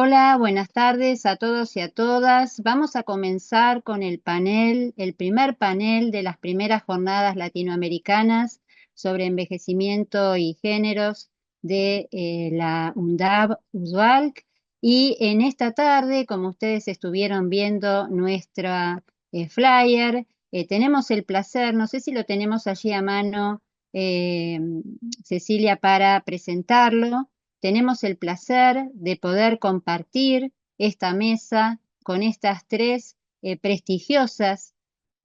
Hola, buenas tardes a todos y a todas. Vamos a comenzar con el panel, el primer panel de las primeras jornadas latinoamericanas sobre envejecimiento y géneros de la UNDAB USBALC. Y en esta tarde, como ustedes estuvieron viendo nuestra flyer, tenemos el placer, no sé si lo tenemos allí a mano, eh, Cecilia, para presentarlo. Tenemos el placer de poder compartir esta mesa con estas tres prestigiosas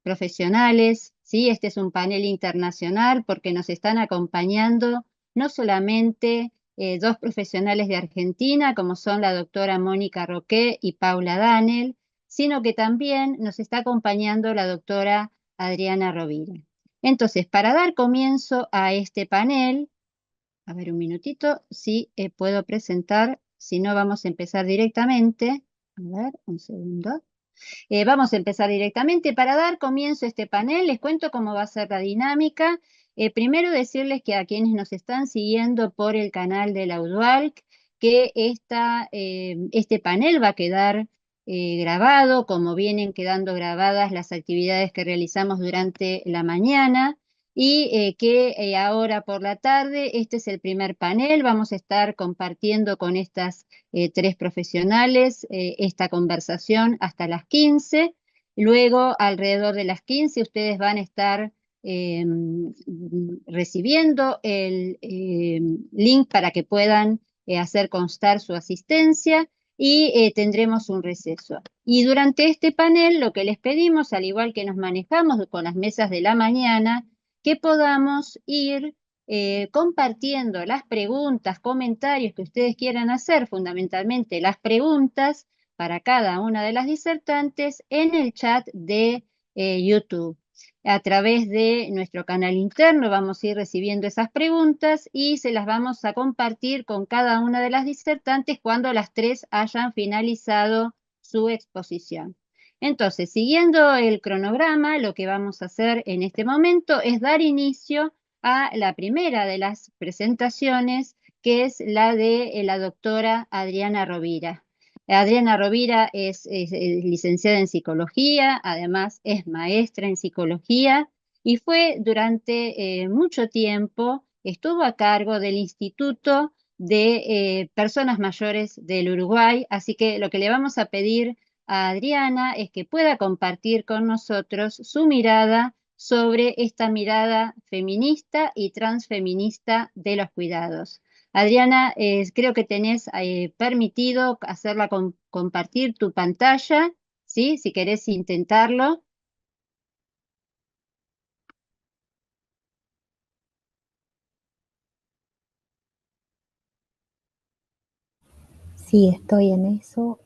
profesionales, ¿sí? Este es un panel internacional porque nos están acompañando no solamente dos profesionales de Argentina, como son la doctora Mónica Roqué y Paula Danel, sino que también nos está acompañando la doctora Adriana Rovira. Entonces, para dar comienzo a este panel, a ver, un minutito, si puedo presentar, si no vamos a empezar directamente. A ver, un segundo. Vamos a empezar directamente. Para dar comienzo a este panel, les cuento cómo va a ser la dinámica. Primero decirles que a quienes nos están siguiendo por el canal de la UDUALC, que este panel va a quedar grabado, como vienen quedando grabadas las actividades que realizamos durante la mañana, y que ahora por la tarde, este es el primer panel, vamos a estar compartiendo con estas tres profesionales esta conversación hasta las 15. Luego, alrededor de las 15, ustedes van a estar eh, recibiendo el link para que puedan hacer constar su asistencia y tendremos un receso. Y durante este panel, lo que les pedimos, al igual que nos manejamos con las mesas de la mañana, que podamos ir compartiendo las preguntas, comentarios que ustedes quieran hacer, fundamentalmente las preguntas para cada una de las disertantes en el chat de YouTube. A través de nuestro canal interno vamos a ir recibiendo esas preguntas y se las vamos a compartir con cada una de las disertantes cuando las tres hayan finalizado su exposición. Entonces, siguiendo el cronograma, lo que vamos a hacer en este momento es dar inicio a la primera de las presentaciones, que es la de la doctora Adriana Rovira. Adriana Rovira es licenciada en psicología, además es maestra en psicología y fue durante mucho tiempo, estuvo a cargo del Instituto de Personas Mayores del Uruguay, así que lo que le vamos a pedir a Adriana es que pueda compartir con nosotros su mirada sobre esta mirada feminista y transfeminista de los cuidados. Adriana, creo que tenés permitido hacerla compartir tu pantalla, ¿sí? Si querés intentarlo. Sí, estoy en eso.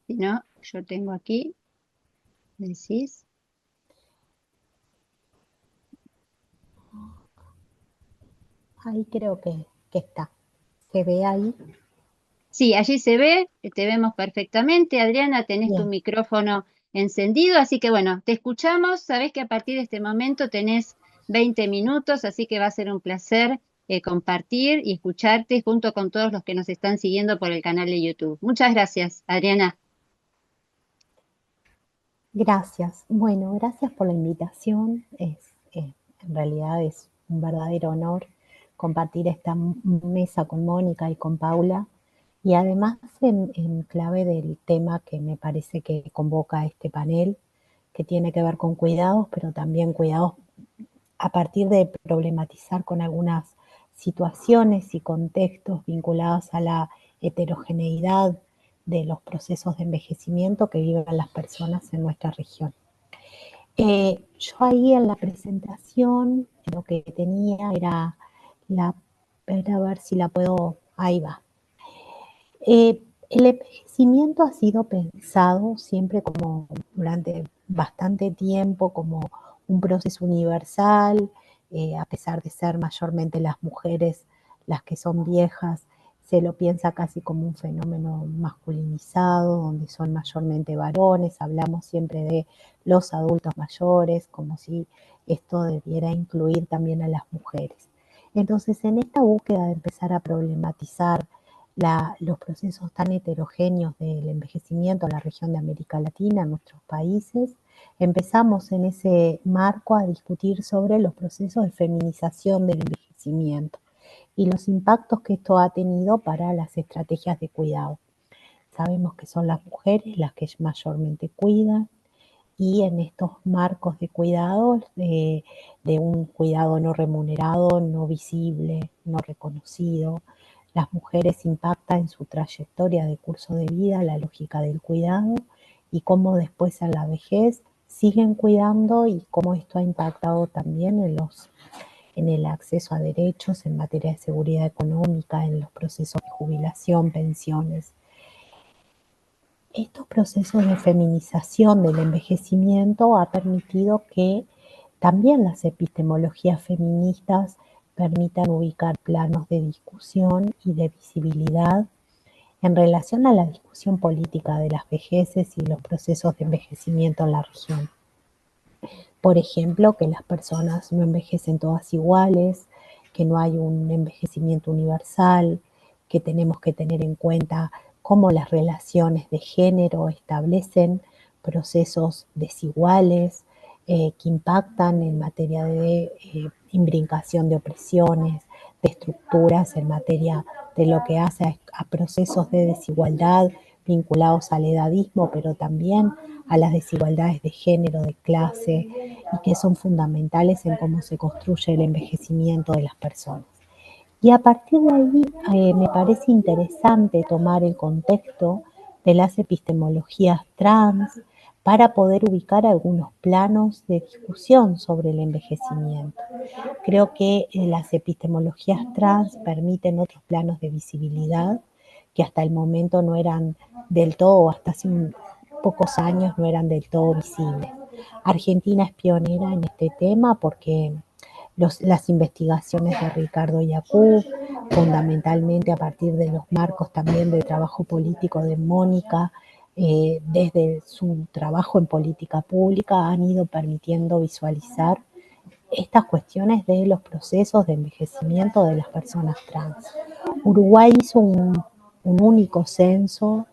Si no, yo tengo aquí, decís. Ahí creo que está. ¿Se ve ahí? Sí, allí se ve, te vemos perfectamente. Adriana, tenés tu Bien. micrófono encendido, así que bueno, te escuchamos. Sabés que a partir de este momento tenés 20 minutos, así que va a ser un placer compartir y escucharte junto con todos los que nos están siguiendo por el canal de YouTube. Muchas gracias, Adriana. Gracias. Bueno, gracias por la invitación. En realidad es un verdadero honor compartir esta mesa con Mónica y con Paula. Y además en clave del tema que me parece que convoca este panel, que tiene que ver con cuidados, pero también cuidados a partir de problematizar con algunas situaciones y contextos vinculados a la heterogeneidad de los procesos de envejecimiento que viven las personas en nuestra región. Yo ahí en la presentación lo que tenía era ver si la puedo, ahí va. El envejecimiento ha sido pensado siempre como durante bastante tiempo como un proceso universal, a pesar de ser mayormente las mujeres las que son viejas, se lo piensa casi como un fenómeno masculinizado, donde son mayormente varones, hablamos siempre de los adultos mayores, como si esto debiera incluir también a las mujeres. Entonces, en esta búsqueda de empezar a problematizar los procesos tan heterogéneos del envejecimiento en la región de América Latina, en nuestros países, empezamos en ese marco a discutir sobre los procesos de feminización del envejecimiento y los impactos que esto ha tenido para las estrategias de cuidado. Sabemos que son las mujeres las que mayormente cuidan, y en estos marcos de cuidado, de un cuidado no remunerado, no visible, no reconocido, las mujeres impactan en su trayectoria de curso de vida la lógica del cuidado y cómo después en la vejez siguen cuidando y cómo esto ha impactado también en el acceso a derechos en materia de seguridad económica, en los procesos de jubilación, pensiones. Estos procesos de feminización del envejecimiento ha permitido que también las epistemologías feministas permitan ubicar planos de discusión y de visibilidad en relación a la discusión política de las vejeces y los procesos de envejecimiento en la región. Por ejemplo, que las personas no envejecen todas iguales, que no hay un envejecimiento universal, que tenemos que tener en cuenta cómo las relaciones de género establecen procesos desiguales que impactan en materia de imbricación de opresiones, de estructuras en materia de lo que hace a procesos de desigualdad vinculados al edadismo, pero también a las desigualdades de género, de clase, y que son fundamentales en cómo se construye el envejecimiento de las personas. Y a partir de ahí me parece interesante tomar el contexto de las epistemologías trans para poder ubicar algunos planos de discusión sobre el envejecimiento. Creo que las epistemologías trans permiten otros planos de visibilidad que hasta el momento no eran del todo, hasta hace pocos años no eran del todo visibles. Argentina es pionera en este tema porque las investigaciones de Ricardo Yacú, fundamentalmente a partir de los marcos también de trabajo político de Mónica, desde su trabajo en política pública, han ido permitiendo visualizar estas cuestiones de los procesos de envejecimiento de las personas trans. Uruguay hizo un único censo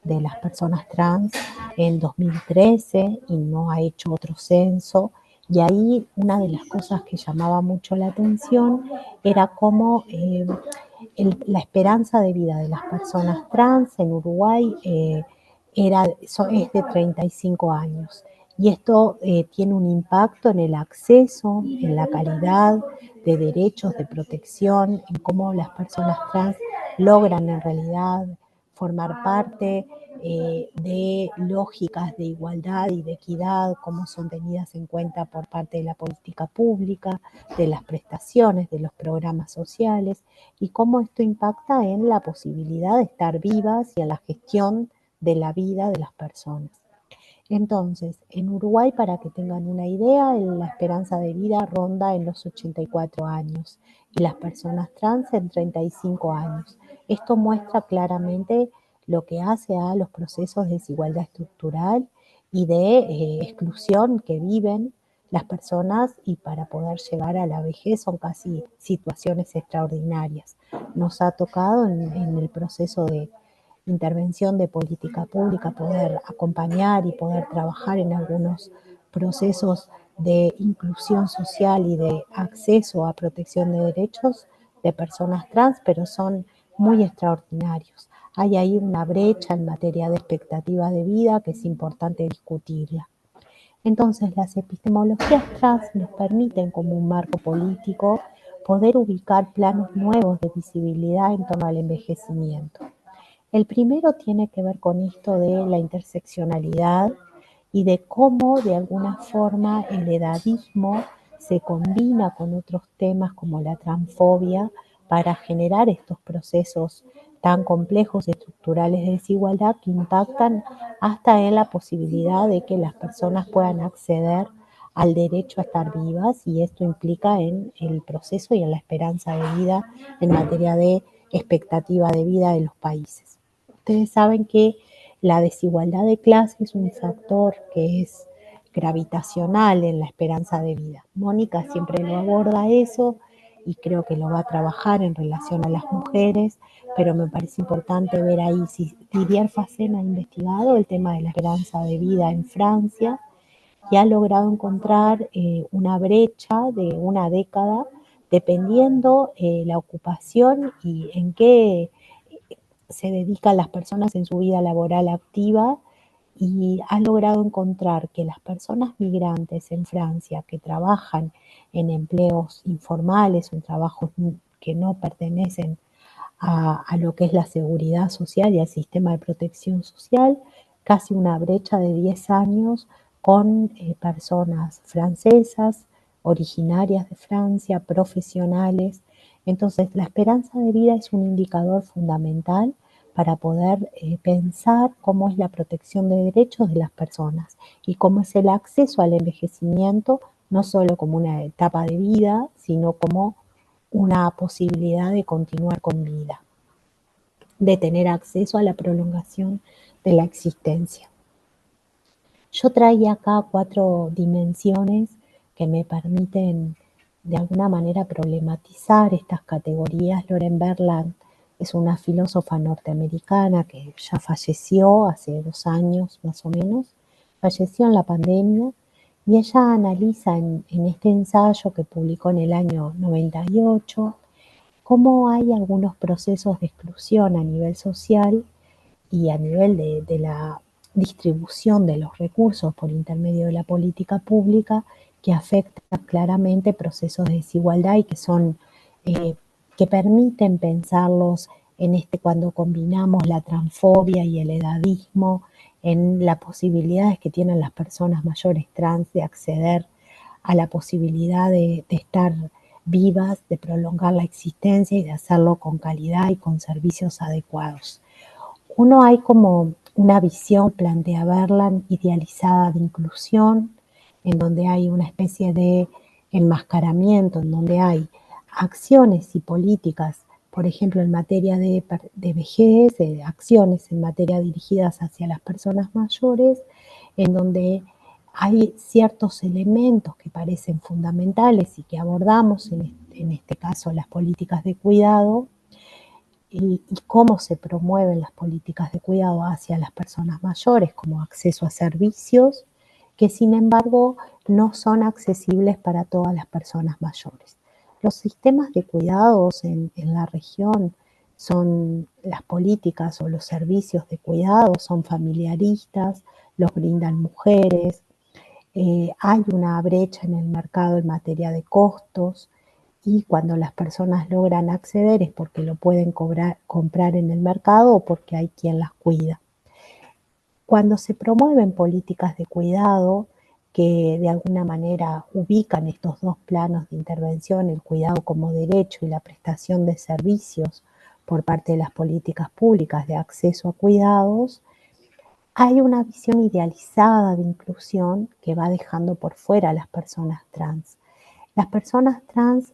de las personas trans en 2013 y no ha hecho otro censo. Y ahí una de las cosas que llamaba mucho la atención era cómo la esperanza de vida de las personas trans en Uruguay es de 35 años. Y esto tiene un impacto en el acceso, en la calidad de derechos, de protección, en cómo las personas trans logran en realidad formar parte de lógicas de igualdad y de equidad, cómo son tenidas en cuenta por parte de la política pública, de las prestaciones, de los programas sociales, y cómo esto impacta en la posibilidad de estar vivas y en la gestión de la vida de las personas. Entonces, en Uruguay, para que tengan una idea, la esperanza de vida ronda en los 84 años y las personas trans en 35 años. Esto muestra claramente lo que hace a los procesos de desigualdad estructural y de exclusión que viven las personas, y para poder llegar a la vejez son casi situaciones extraordinarias. Nos ha tocado en el proceso de intervención de política pública, poder acompañar y poder trabajar en algunos procesos de inclusión social y de acceso a protección de derechos de personas trans, pero son muy extraordinarios. Hay ahí una brecha en materia de expectativa de vida que es importante discutirla. Entonces, las epistemologías trans nos permiten, como un marco político, poder ubicar planos nuevos de visibilidad en torno al envejecimiento. El primero tiene que ver con esto de la interseccionalidad y de cómo de alguna forma el edadismo se combina con otros temas como la transfobia para generar estos procesos tan complejos y estructurales de desigualdad que impactan hasta en la posibilidad de que las personas puedan acceder al derecho a estar vivas, y esto implica en el proceso y en la esperanza de vida en materia de expectativa de vida de los países. Ustedes saben que la desigualdad de clase es un factor que es gravitacional en la esperanza de vida. Mónica siempre lo aborda eso y creo que lo va a trabajar en relación a las mujeres, pero me parece importante ver ahí si Didier Facen ha investigado el tema de la esperanza de vida en Francia y ha logrado encontrar una brecha de una década dependiendo la ocupación y en qué se dedican las personas en su vida laboral activa, y ha logrado encontrar que las personas migrantes en Francia que trabajan en empleos informales o en trabajos que no pertenecen a lo que es la seguridad social y al sistema de protección social, casi una brecha de 10 años con personas francesas, originarias de Francia, profesionales. Entonces, la esperanza de vida es un indicador fundamental para poder pensar cómo es la protección de derechos de las personas y cómo es el acceso al envejecimiento, no solo como una etapa de vida, sino como una posibilidad de continuar con vida, de tener acceso a la prolongación de la existencia. Yo traía acá 4 dimensiones que me permiten de alguna manera problematizar estas categorías. Lauren Berland es una filósofa norteamericana que ya falleció hace 2 años más o menos, falleció en la pandemia, y ella analiza en este ensayo que publicó en el año 98 cómo hay algunos procesos de exclusión a nivel social y a nivel de la distribución de los recursos por intermedio de la política pública que afectan claramente procesos de desigualdad y que son que permiten pensarlos en cuando combinamos la transfobia y el edadismo, en las posibilidades que tienen las personas mayores trans de acceder a la posibilidad de estar vivas, de prolongar la existencia y de hacerlo con calidad y con servicios adecuados. Uno, hay como una visión, plantea Berland, idealizada de inclusión, en donde hay una especie de enmascaramiento, en donde hay acciones y políticas, por ejemplo, en materia de vejez, acciones en materia dirigidas hacia las personas mayores, en donde hay ciertos elementos que parecen fundamentales y que abordamos, en este caso las políticas de cuidado, y cómo se promueven las políticas de cuidado hacia las personas mayores, como acceso a servicios, que sin embargo no son accesibles para todas las personas mayores. Los sistemas de cuidados en la región son, las políticas o los servicios de cuidado son familiaristas, los brindan mujeres, hay una brecha en el mercado en materia de costos, y cuando las personas logran acceder es porque lo pueden comprar en el mercado o porque hay quien las cuida. Cuando se promueven políticas de cuidado que de alguna manera ubican estos dos planos de intervención, el cuidado como derecho y la prestación de servicios por parte de las políticas públicas de acceso a cuidados, hay una visión idealizada de inclusión que va dejando por fuera a las personas trans. Las personas trans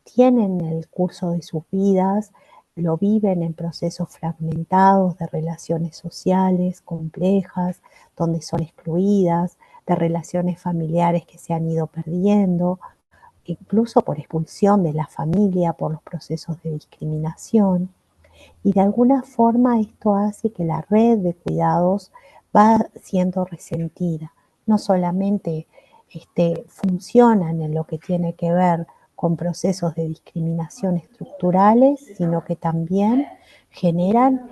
tienen el curso de sus vidas, lo viven en procesos fragmentados de relaciones sociales complejas, donde son excluidas, de relaciones familiares que se han ido perdiendo, incluso por expulsión de la familia, por los procesos de discriminación. Y de alguna forma esto hace que la red de cuidados va siendo resentida. No solamente funcionan en lo que tiene que ver con procesos de discriminación estructurales, sino que también generan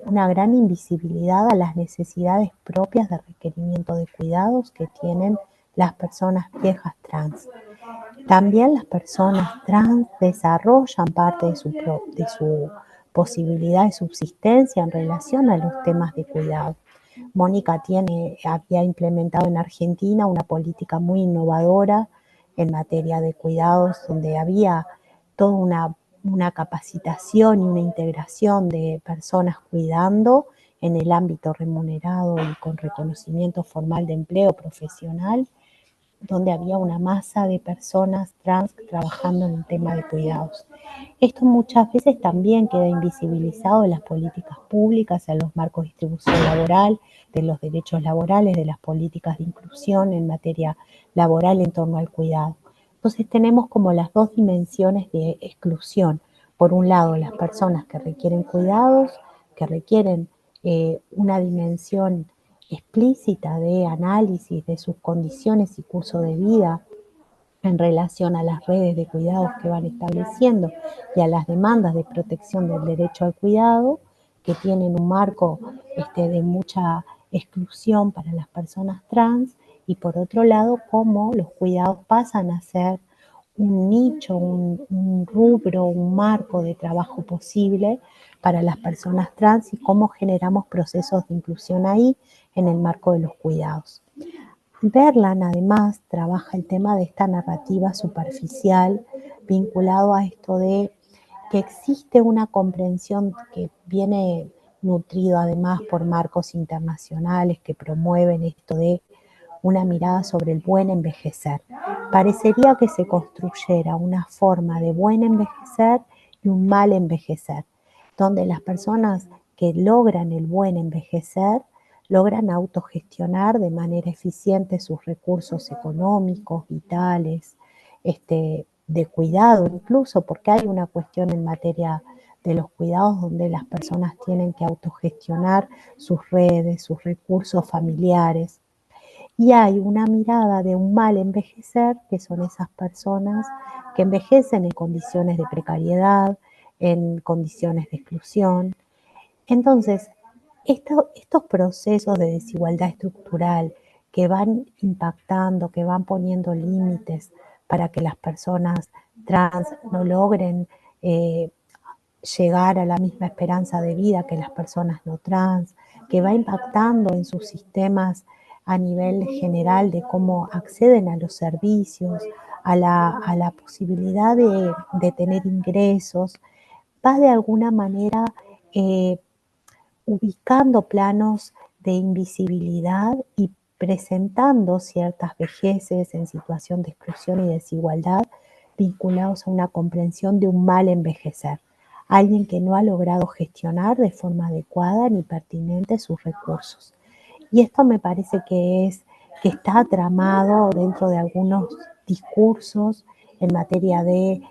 una gran invisibilidad a las necesidades propias de requerimiento de cuidados que tienen las personas viejas trans. También las personas trans desarrollan parte de su posibilidad de subsistencia en relación a los temas de cuidado. Mónica había implementado en Argentina una política muy innovadora en materia de cuidados, donde había toda una capacitación y una integración de personas cuidando en el ámbito remunerado y con reconocimiento formal de empleo profesional, donde había una masa de personas trans trabajando en el tema de cuidados. Esto muchas veces también queda invisibilizado en las políticas públicas, en los marcos de distribución laboral, de los derechos laborales, de las políticas de inclusión en materia laboral en torno al cuidado, Entonces tenemos como las dos dimensiones de exclusión. Por un lado, las personas que requieren cuidados, que requieren una dimensión explícita de análisis de sus condiciones y curso de vida en relación a las redes de cuidados que van estableciendo y a las demandas de protección del derecho al cuidado, que tienen un marco de mucha exclusión para las personas trans, y por otro lado, cómo los cuidados pasan a ser un nicho, un rubro, un marco de trabajo posible para las personas trans y cómo generamos procesos de inclusión ahí en el marco de los cuidados. Berlan además trabaja el tema de esta narrativa superficial vinculado a esto de que existe una comprensión que viene nutrido además por marcos internacionales que promueven esto de una mirada sobre el buen envejecer. Parecería que se construyera una forma de buen envejecer y un mal envejecer, donde las personas que logran el buen envejecer logran autogestionar de manera eficiente sus recursos económicos, vitales, de cuidado incluso, porque hay una cuestión en materia de los cuidados donde las personas tienen que autogestionar sus redes, sus recursos familiares. Y hay una mirada de un mal envejecer, que son esas personas que envejecen en condiciones de precariedad, en condiciones de exclusión. Entonces, estos procesos de desigualdad estructural que van impactando, que van poniendo límites para que las personas trans no logren llegar a la misma esperanza de vida que las personas no trans, que va impactando en sus sistemas a nivel general de cómo acceden a los servicios, a la posibilidad de tener ingresos, va de alguna manera eh, ubicando planos de invisibilidad y presentando ciertas vejeces en situación de exclusión y desigualdad vinculados a una comprensión de un mal envejecer. Alguien que no ha logrado gestionar de forma adecuada ni pertinente sus recursos. Y esto me parece que está tramado dentro de algunos discursos en materia de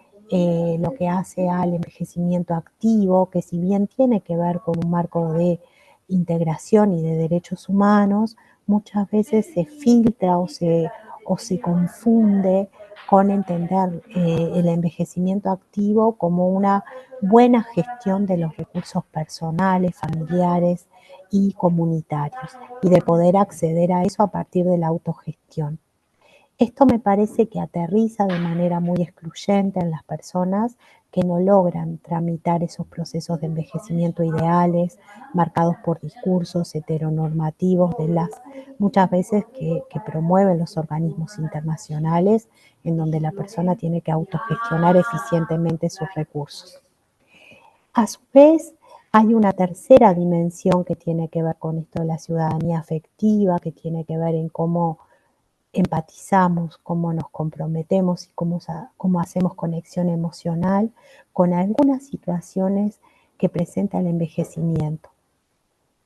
lo que hace al envejecimiento activo, que si bien tiene que ver con un marco de integración y de derechos humanos, muchas veces se filtra o se confunde con entender el envejecimiento activo como una buena gestión de los recursos personales, familiares y comunitarios, y de poder acceder a eso a partir de la autogestión. Esto me parece que aterriza de manera muy excluyente en las personas que no logran tramitar esos procesos de envejecimiento ideales, marcados por discursos heteronormativos de las muchas veces que promueven los organismos internacionales, en donde la persona tiene que autogestionar eficientemente sus recursos. A su vez, hay una tercera dimensión que tiene que ver con esto de la ciudadanía afectiva, que tiene que ver en cómo empatizamos, cómo nos comprometemos y cómo hacemos conexión emocional con algunas situaciones que presenta el envejecimiento.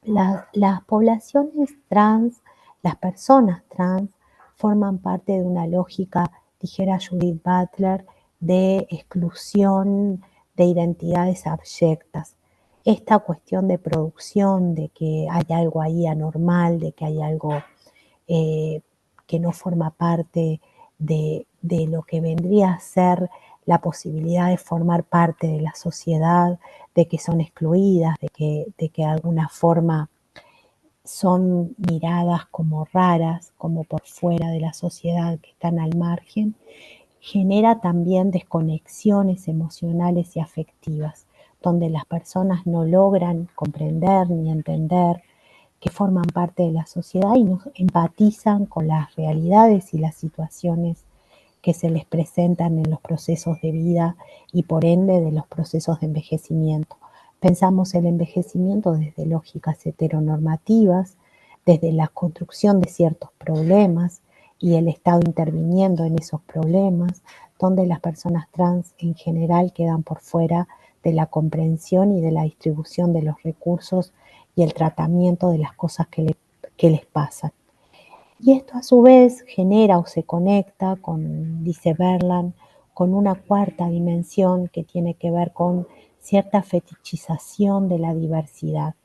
Las poblaciones trans, las personas trans, forman parte de una lógica, dijera Judith Butler, de exclusión de identidades abyectas. Esta cuestión de producción, de que hay algo ahí anormal, de que hay algo que no forma parte de lo que vendría a ser la posibilidad de formar parte de la sociedad, de que son excluidas, de que de alguna forma son miradas como raras, como por fuera de la sociedad, que están al margen, genera también desconexiones emocionales y afectivas, donde las personas no logran comprender ni entender que forman parte de la sociedad y no empatizan con las realidades y las situaciones que se les presentan en los procesos de vida y por ende de los procesos de envejecimiento. Pensamos el envejecimiento desde lógicas heteronormativas, desde la construcción de ciertos problemas y el Estado interviniendo en esos problemas, donde las personas trans en general quedan por fuera de la comprensión y de la distribución de los recursos y el tratamiento de las cosas que les pasan. Y esto a su vez genera o se conecta con, dice Berland, con una cuarta dimensión que tiene que ver con cierta fetichización de la diversidad,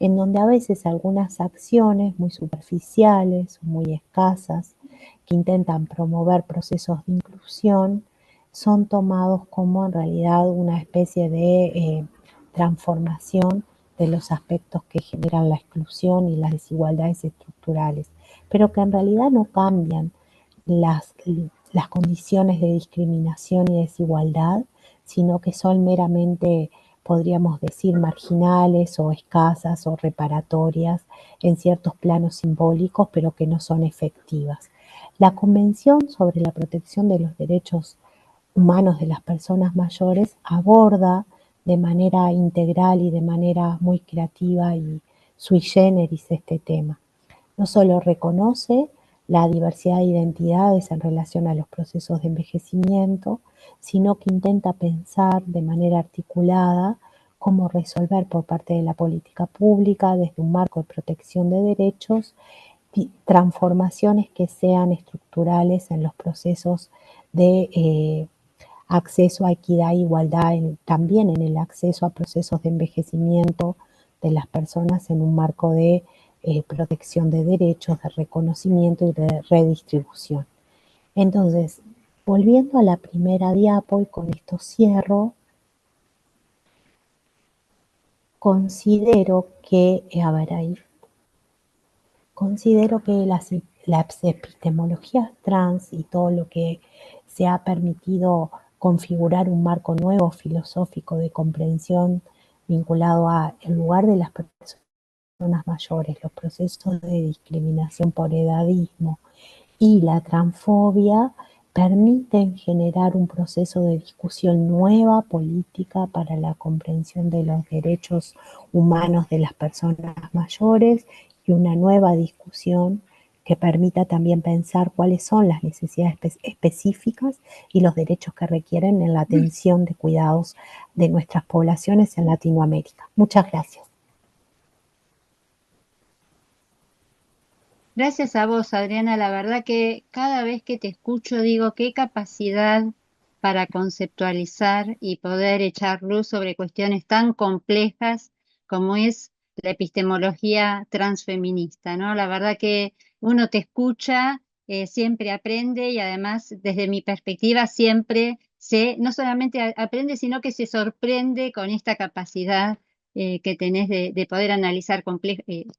en donde a veces algunas acciones muy superficiales, muy escasas, que intentan promover procesos de inclusión, son tomados como en realidad una especie de transformación de los aspectos que generan la exclusión y las desigualdades estructurales, pero que en realidad no cambian las, las condiciones de discriminación y desigualdad, sino que son meramente, podríamos decir, marginales o escasas o reparatorias en ciertos planos simbólicos, pero que no son efectivas. La Convención sobre la Protección de los Derechos Humanos de las Personas Mayores aborda de manera integral y de manera muy creativa y sui generis este tema. No solo reconoce la diversidad de identidades en relación a los procesos de envejecimiento, sino que intenta pensar de manera articulada cómo resolver por parte de la política pública, desde un marco de protección de derechos, transformaciones que sean estructurales en los procesos de acceso a equidad e igualdad, también en el acceso a procesos de envejecimiento de las personas en un marco de protección de derechos, de reconocimiento y de redistribución. Entonces, volviendo a la primera diapo, y con esto cierro, considero que, a ver ahí, considero que las epistemologías trans y todo lo que se ha permitido configurar un marco nuevo filosófico de comprensión vinculado a el lugar de las personas mayores, los procesos de discriminación por edadismo y la transfobia permiten generar un proceso de discusión nueva política para la comprensión de los derechos humanos de las personas mayores y una nueva discusión que permita también pensar cuáles son las necesidades específicas y los derechos que requieren en la atención de cuidados de nuestras poblaciones en Latinoamérica. Muchas gracias. Gracias a vos, Adriana. La verdad que cada vez que te escucho digo qué capacidad para conceptualizar y poder echar luz sobre cuestiones tan complejas como es la epistemología transfeminista, ¿no? La verdad que uno te escucha, siempre aprende y además desde mi perspectiva siempre no solamente aprende, sino que se sorprende con esta capacidad que tenés de poder analizar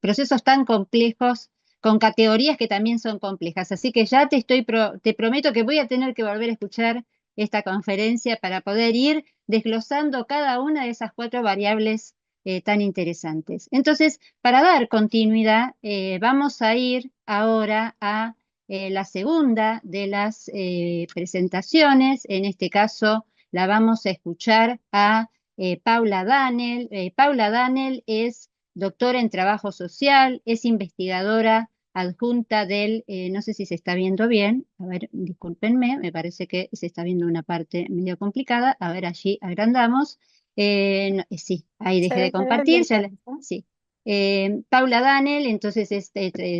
procesos tan complejos con categorías que también son complejas. Así que ya te prometo que voy a tener que volver a escuchar esta conferencia para poder ir desglosando cada una de esas cuatro variables tan interesantes. Entonces, para dar continuidad, vamos a ir ahora a la segunda de las presentaciones. En este caso, la vamos a escuchar a Paula Danel. Paula Danel es doctora en trabajo social, es investigadora adjunta no sé si se está viendo bien, a ver, discúlpenme, me parece que se está viendo una parte medio complicada, a ver, allí agrandamos. Sí, ahí dejé de Se ve compartir, bien, sí. Paula Danel, entonces es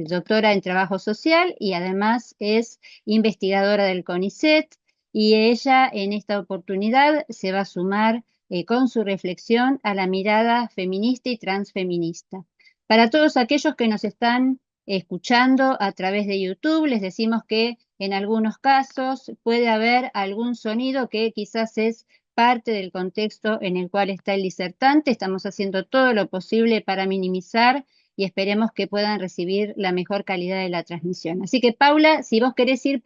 doctora en trabajo social y además es investigadora del CONICET y ella en esta oportunidad se va a sumar con su reflexión a la mirada feminista y transfeminista. Para todos aquellos que nos están escuchando a través de YouTube, les decimos que en algunos casos puede haber algún sonido que quizás es parte del contexto en el cual está el disertante. Estamos haciendo todo lo posible para minimizar y esperemos que puedan recibir la mejor calidad de la transmisión. Así que, Paula, si vos querés ir,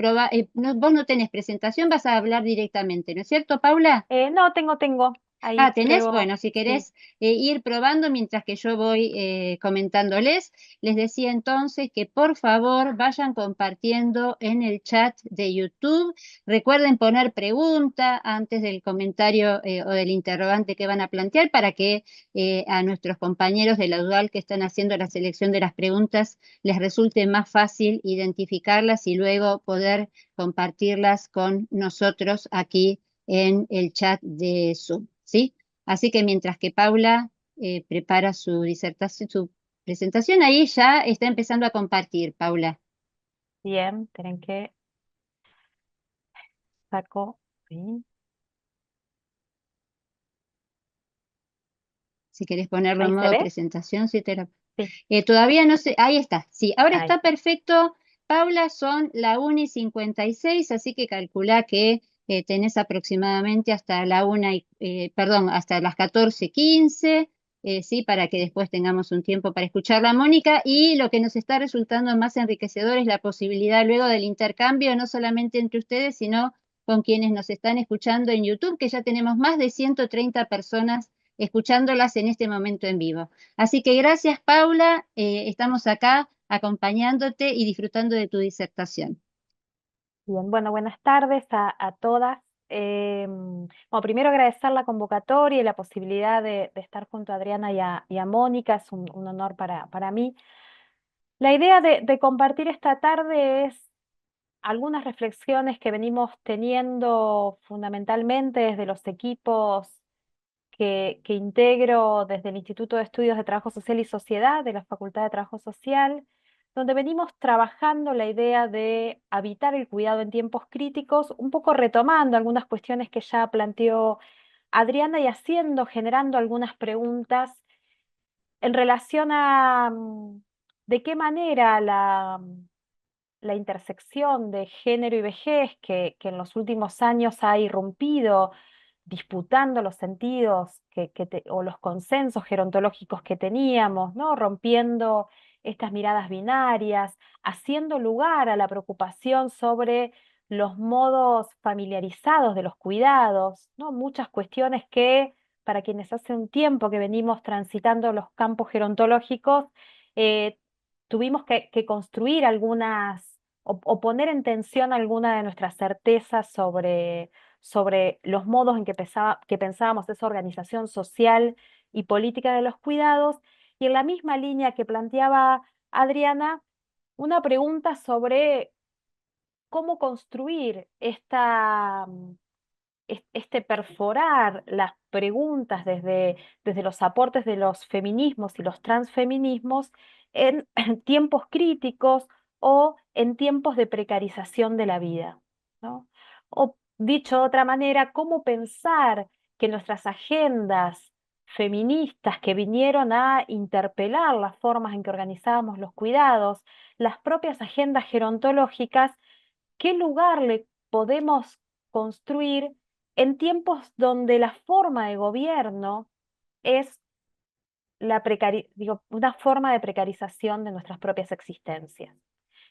vos no tenés presentación, vas a hablar directamente, ¿no es cierto, Paula? No, tengo. Ah, Ahí ¿tenés? pruebo. Bueno, si Sí. querés ir probando mientras que yo voy comentándoles, les decía entonces que por favor vayan compartiendo en el chat de YouTube. Recuerden poner pregunta antes del comentario o del interrogante que van a plantear para que a nuestros compañeros de la UDAL que están haciendo la selección de las preguntas les resulte más fácil identificarlas y luego poder compartirlas con nosotros aquí en el chat de Zoom, ¿sí? Así que mientras que Paula prepara su disertación, su presentación, ahí ya está empezando a compartir, Paula. Bien, tienen que saco. Sí. Si querés ponerlo en ¿Ahí se modo ve? presentación, si te lo... Sí. Todavía no sé, ahí está, sí, ahora Ahí. está perfecto. Paula, son la 1:56, así que calcula que tenés aproximadamente hasta la 1 y, perdón, hasta las 14:15, sí, para que después tengamos un tiempo para escuchar a Mónica. Y lo que nos está resultando más enriquecedor es la posibilidad luego del intercambio, no solamente entre ustedes, sino con quienes nos están escuchando en YouTube, que ya tenemos más de 130 personas escuchándolas en este momento en vivo. Así que gracias, Paula. Estamos acá acompañándote y disfrutando de tu disertación. Bien, bueno, buenas tardes a todas. Bueno, primero agradecer la convocatoria y la posibilidad de estar junto a Adriana y a Mónica, es un honor para mí. La idea de compartir esta tarde es algunas reflexiones que venimos teniendo fundamentalmente desde los equipos que integro desde el Instituto de Estudios de Trabajo Social y Sociedad de la Facultad de Trabajo Social, donde venimos trabajando la idea de habitar el cuidado en tiempos críticos, un poco retomando algunas cuestiones que ya planteó Adriana y generando algunas preguntas en relación a de qué manera la intersección de género y vejez que en los últimos años ha irrumpido, disputando los sentidos o los consensos gerontológicos que teníamos, ¿no? Rompiendo estas miradas binarias, haciendo lugar a la preocupación sobre los modos familiarizados de los cuidados, ¿no? Muchas cuestiones que, para quienes hace un tiempo que venimos transitando los campos gerontológicos, eh, tuvimos que construir algunas o poner en tensión alguna de nuestras certezas sobre los modos en que pensábamos esa organización social y política de los cuidados, y en la misma línea que planteaba Adriana, una pregunta sobre cómo construir este perforar las preguntas desde los aportes de los feminismos y los transfeminismos en tiempos críticos o en tiempos de precarización de la vida, ¿no? O dicho de otra manera, cómo pensar que nuestras agendas feministas que vinieron a interpelar las formas en que organizábamos los cuidados, las propias agendas gerontológicas, ¿qué lugar le podemos construir en tiempos donde la forma de gobierno es una forma de precarización de nuestras propias existencias?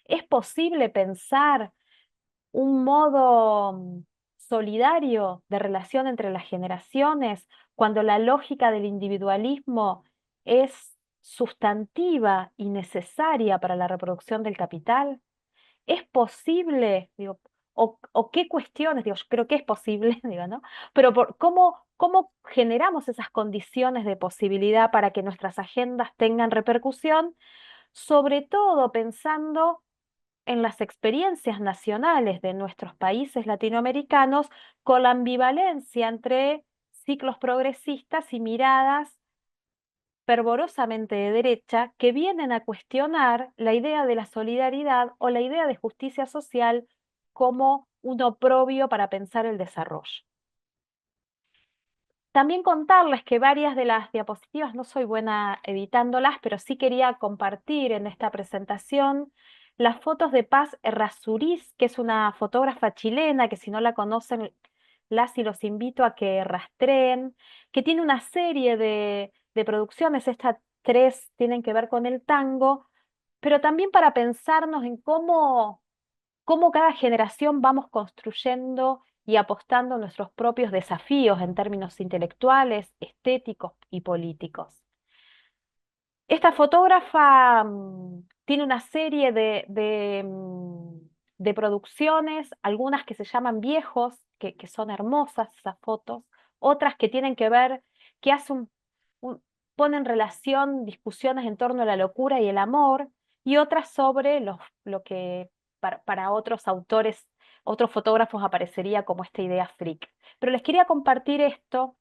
¿Es posible pensar un modo solidario de relación entre las generaciones cuando la lógica del individualismo es sustantiva y necesaria para la reproducción del capital? ¿Es posible, digo, o qué cuestiones, digo, yo creo que es posible, digo, ¿no? Pero cómo generamos esas condiciones de posibilidad para que nuestras agendas tengan repercusión, sobre todo pensando en las experiencias nacionales de nuestros países latinoamericanos, con la ambivalencia entre ciclos progresistas y miradas fervorosamente de derecha que vienen a cuestionar la idea de la solidaridad o la idea de justicia social como un oprobio para pensar el desarrollo. También contarles que varias de las diapositivas, no soy buena editándolas, pero sí quería compartir en esta presentación las fotos de Paz Errázuriz, que es una fotógrafa chilena, que si no la conocen, las y los invito a que rastreen, que tiene una serie de producciones, estas tres tienen que ver con el tango, pero también para pensarnos en cómo cada generación vamos construyendo y apostando nuestros propios desafíos en términos intelectuales, estéticos y políticos. Esta fotógrafa tiene una serie de producciones, algunas que se llaman viejos, que son hermosas esas fotos, otras que tienen que ver, que un- pone en relación discusiones en torno a la locura y el amor, y otras sobre lo que para otros autores, otros fotógrafos aparecería como esta idea freak. Pero les quería compartir esto.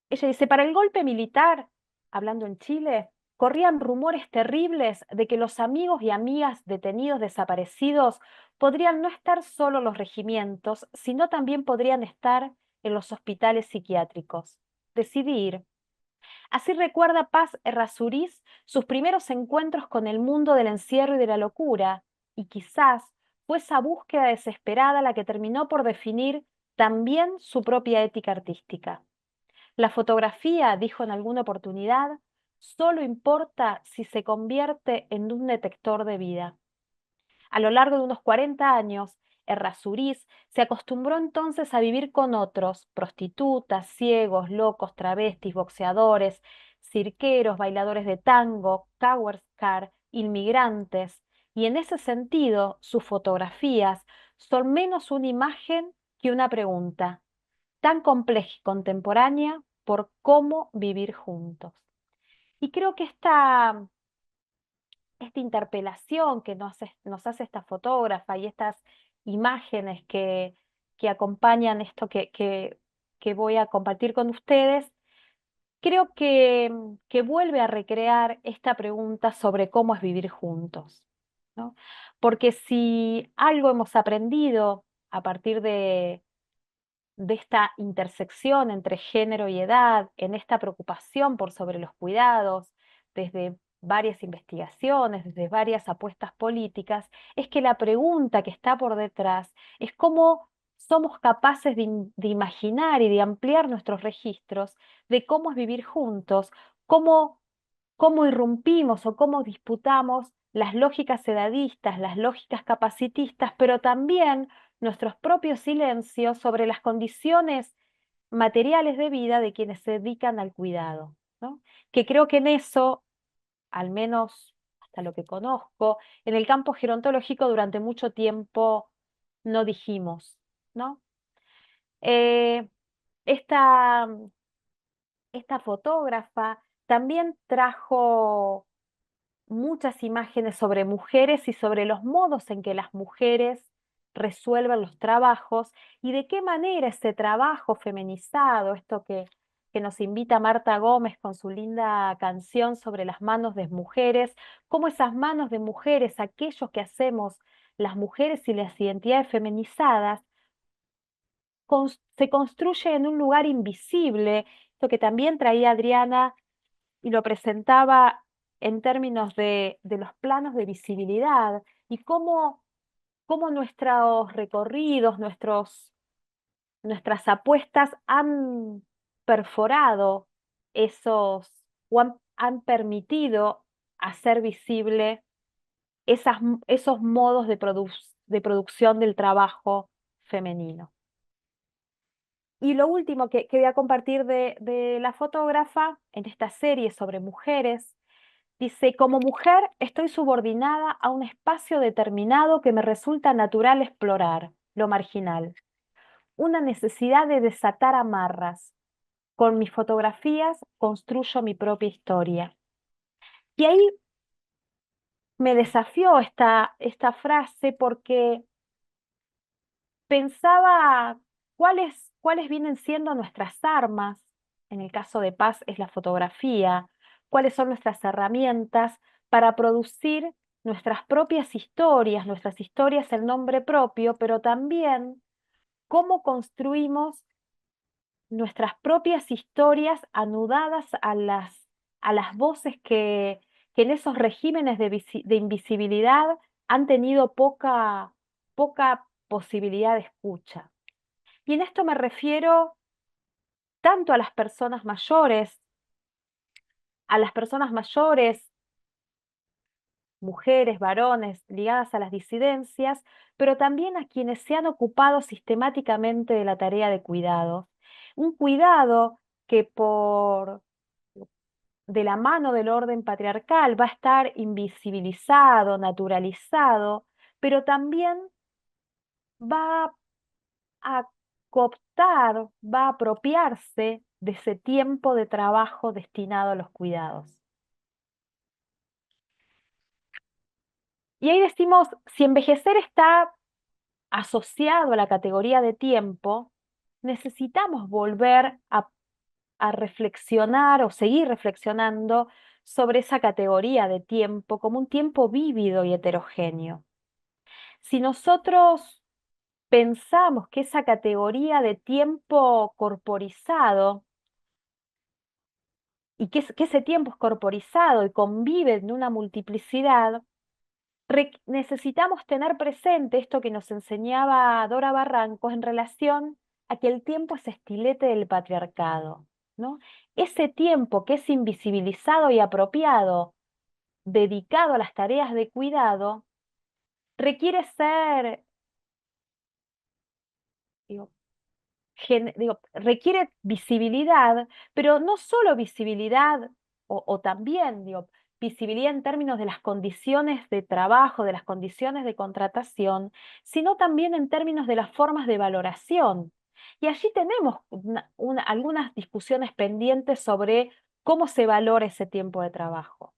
Ella dice, para el golpe militar, hablando en Chile, corrían rumores terribles de que los amigos y amigas detenidos desaparecidos podrían no estar solo en los regimientos, sino también podrían estar en los hospitales psiquiátricos. Decidí ir. Así recuerda Paz Errázuriz sus primeros encuentros con el mundo del encierro y de la locura, y quizás fue esa búsqueda desesperada la que terminó por definir también su propia ética artística. La fotografía, dijo en alguna oportunidad, solo importa si se convierte en un detector de vida. A lo largo de unos 40 años, Errázuriz se acostumbró entonces a vivir con otros, prostitutas, ciegos, locos, travestis, boxeadores, cirqueros, bailadores de tango, Kauerskar, inmigrantes, y en ese sentido sus fotografías son menos una imagen que una pregunta, tan compleja y contemporánea por cómo vivir juntos. Y creo que esta interpelación que nos hace esta fotógrafa y estas imágenes que acompañan esto que voy a compartir con ustedes, creo que vuelve a recrear esta pregunta sobre cómo es vivir juntos, ¿no? Porque si algo hemos aprendido a partir de esta intersección entre género y edad, en esta preocupación por sobre los cuidados, desde varias investigaciones, desde varias apuestas políticas, es que la pregunta que está por detrás es cómo somos capaces de imaginar y de ampliar nuestros registros de cómo es vivir juntos, cómo, cómo irrumpimos o cómo disputamos las lógicas edadistas, las lógicas capacitistas, pero también nuestros propios silencios sobre las condiciones materiales de vida de quienes se dedican al cuidado, ¿no? Que creo que en eso, al menos hasta lo que conozco, en el campo gerontológico durante mucho tiempo no dijimos, ¿no? Eh, esta, esta fotógrafa también trajo muchas imágenes sobre mujeres y sobre los modos en que las mujeres resuelven los trabajos y de qué manera ese trabajo feminizado, esto que nos invita Marta Gómez con su linda canción sobre las manos de mujeres, cómo esas manos de mujeres, aquellos que hacemos las mujeres y las identidades feminizadas, se construye en un lugar invisible, esto que también traía Adriana y lo presentaba en términos de los planos de visibilidad y cómo nuestros recorridos, nuestras apuestas han perforado esos o han permitido hacer visible esos modos de producción del trabajo femenino. Y lo último que voy a compartir de la fotógrafa en esta serie sobre mujeres. Dice, como mujer estoy subordinada a un espacio determinado que me resulta natural explorar, lo marginal. Una necesidad de desatar amarras. Con mis fotografías construyo mi propia historia. Y ahí me desafió esta frase porque pensaba cuáles vienen siendo nuestras armas. En el caso de Paz es la fotografía. Cuáles son nuestras herramientas para producir nuestras historias en nombre propio, pero también cómo construimos nuestras propias historias anudadas a las voces que en esos regímenes de invisibilidad han tenido poca posibilidad de escucha. Y en esto me refiero tanto a las personas mayores, mujeres, varones, ligadas a las disidencias, pero también a quienes se han ocupado sistemáticamente de la tarea de cuidado. Un cuidado que de la mano del orden patriarcal va a estar invisibilizado, naturalizado, pero también va a cooptar, va a apropiarse de ese tiempo de trabajo destinado a los cuidados. Y ahí decimos, si envejecer está asociado a la categoría de tiempo, necesitamos volver a reflexionar o seguir reflexionando sobre esa categoría de tiempo como un tiempo vívido y heterogéneo. Si nosotros pensamos que esa categoría de tiempo corporizado y que ese tiempo es corporizado y convive en una multiplicidad, necesitamos tener presente esto que nos enseñaba Dora Barrancos en relación a que el tiempo es estilete del patriarcado, ¿no? Ese tiempo que es invisibilizado y apropiado, dedicado a las tareas de cuidado, requiere ser, digo, requiere visibilidad, pero no solo visibilidad, o también, visibilidad en términos de las condiciones de trabajo, de las condiciones de contratación, sino también en términos de las formas de valoración. Y allí tenemos algunas discusiones pendientes sobre cómo se valora ese tiempo de trabajo,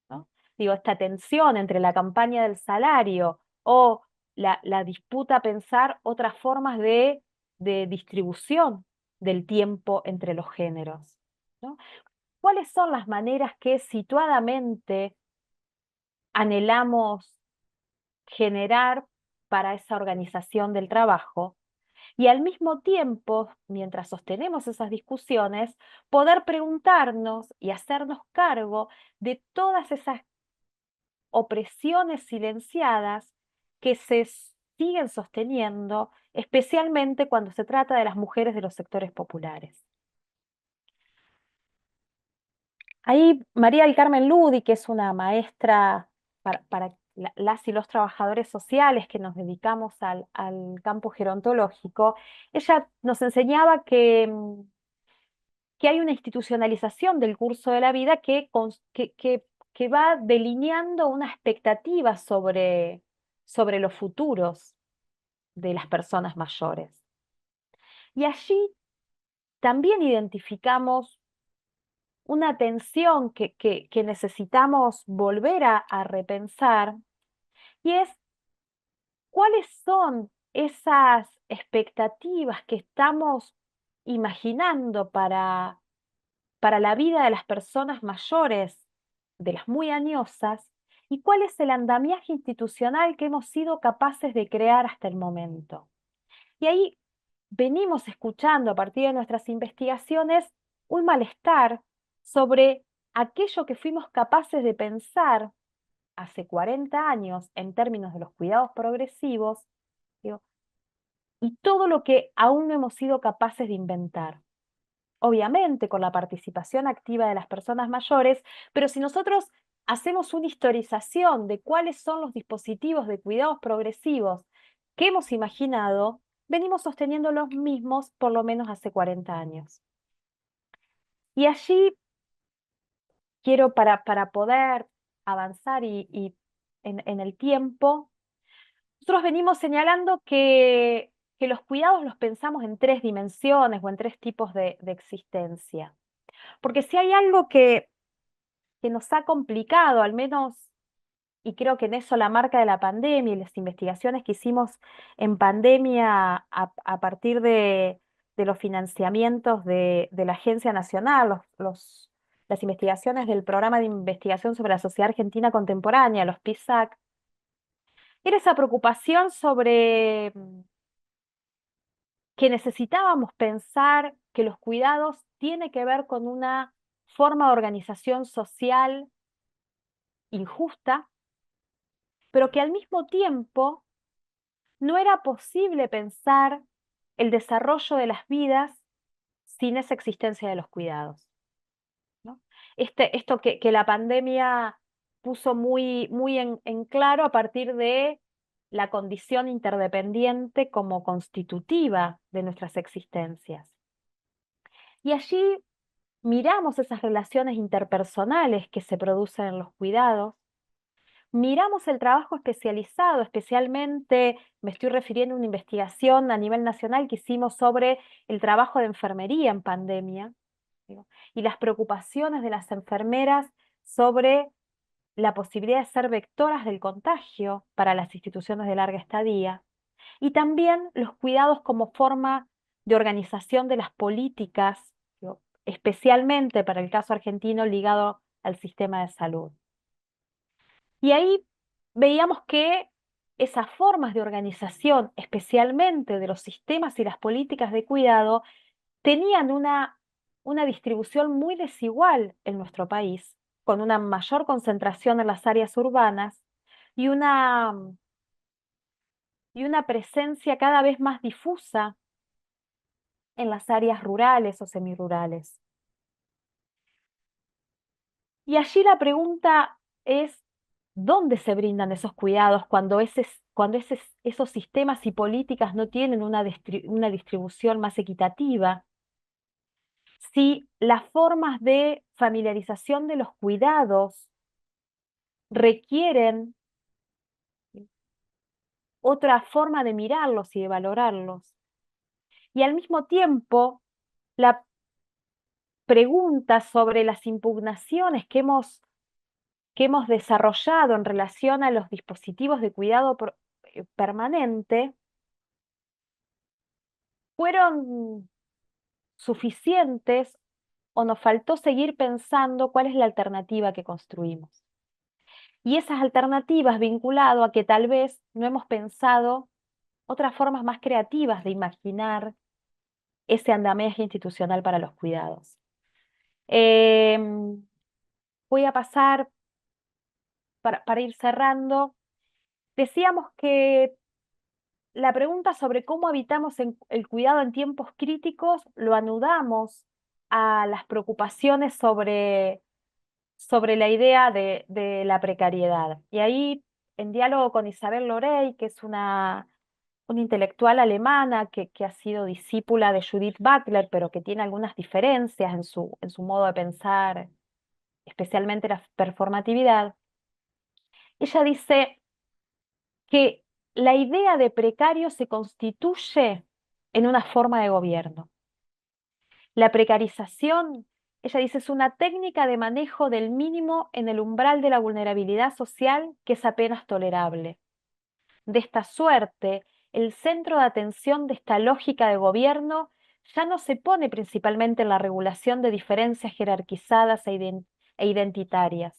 ¿no? Esta tensión entre la campaña del salario o la disputa a pensar otras formas de distribución del tiempo entre los géneros, ¿no? ¿Cuáles son las maneras que situadamente anhelamos generar para esa organización del trabajo? Y al mismo tiempo, mientras sostenemos esas discusiones, poder preguntarnos y hacernos cargo de todas esas opresiones silenciadas que se siguen sosteniendo, especialmente cuando se trata de las mujeres de los sectores populares. Ahí María del Carmen Ludi, que es una maestra para las y los trabajadores sociales que nos dedicamos al campo gerontológico, ella nos enseñaba que hay una institucionalización del curso de la vida que va delineando una expectativa sobre los futuros de las personas mayores. Y allí también identificamos una tensión que necesitamos volver a repensar, y es cuáles son esas expectativas que estamos imaginando para la vida de las personas mayores, de las muy añosas, y cuál es el andamiaje institucional que hemos sido capaces de crear hasta el momento. Y ahí venimos escuchando a partir de nuestras investigaciones un malestar sobre aquello que fuimos capaces de pensar hace 40 años en términos de los cuidados progresivos, digo, y todo lo que aún no hemos sido capaces de inventar. Obviamente con la participación activa de las personas mayores, pero si nosotros hacemos una historización de cuáles son los dispositivos de cuidados progresivos que hemos imaginado, venimos sosteniendo los mismos por lo menos hace 40 años. Y allí quiero, para poder avanzar y en el tiempo, nosotros venimos señalando que los cuidados los pensamos en 3 dimensiones o en 3 tipos de existencia. Porque si hay algo que nos ha complicado, al menos, y creo que en eso la marca de la pandemia y las investigaciones que hicimos en pandemia a partir de los financiamientos de la Agencia Nacional, las investigaciones del Programa de Investigación sobre la Sociedad Argentina Contemporánea, los PISAC, era esa preocupación sobre que necesitábamos pensar que los cuidados tienen que ver con una forma de organización social injusta, pero que al mismo tiempo no era posible pensar el desarrollo de las vidas sin esa existencia de los cuidados, ¿no? Esto que la pandemia puso muy en claro a partir de la condición interdependiente como constitutiva de nuestras existencias. Y allí miramos esas relaciones interpersonales que se producen en los cuidados, miramos el trabajo especializado, especialmente me estoy refiriendo a una investigación a nivel nacional que hicimos sobre el trabajo de enfermería en pandemia, ¿digo? Y las preocupaciones de las enfermeras sobre la posibilidad de ser vectoras del contagio para las instituciones de larga estadía, y también los cuidados como forma de organización de las políticas, ¿digo? Especialmente para el caso argentino ligado al sistema de salud. Y ahí veíamos que esas formas de organización, especialmente de los sistemas y las políticas de cuidado, tenían una distribución muy desigual en nuestro país, con una mayor concentración en las áreas urbanas y una presencia cada vez más difusa en las áreas rurales o semirurales. Y allí la pregunta es, ¿dónde se brindan esos cuidados cuando esos sistemas y políticas no tienen una distribución más equitativa? Si las formas de familiarización de los cuidados requieren otra forma de mirarlos y de valorarlos. Y al mismo tiempo, la pregunta sobre las impugnaciones que hemos desarrollado en relación a los dispositivos de cuidado permanente fueron suficientes o nos faltó seguir pensando cuál es la alternativa que construimos. Y esas alternativas vinculado a que tal vez no hemos pensado otras formas más creativas de imaginar ese andamiaje institucional para los cuidados. Voy a pasar, para ir cerrando, decíamos que la pregunta sobre cómo habitamos el cuidado en tiempos críticos lo anudamos a las preocupaciones sobre la idea de la precariedad. Y ahí, en diálogo con Isabel Lorey, que es una intelectual alemana que ha sido discípula de Judith Butler, pero que tiene algunas diferencias en su modo de pensar, especialmente la performatividad, ella dice que la idea de precario se constituye en una forma de gobierno. La precarización, ella dice, es una técnica de manejo del mínimo en el umbral de la vulnerabilidad social que es apenas tolerable. De esta suerte, el centro de atención de esta lógica de gobierno ya no se pone principalmente en la regulación de diferencias jerarquizadas e identitarias.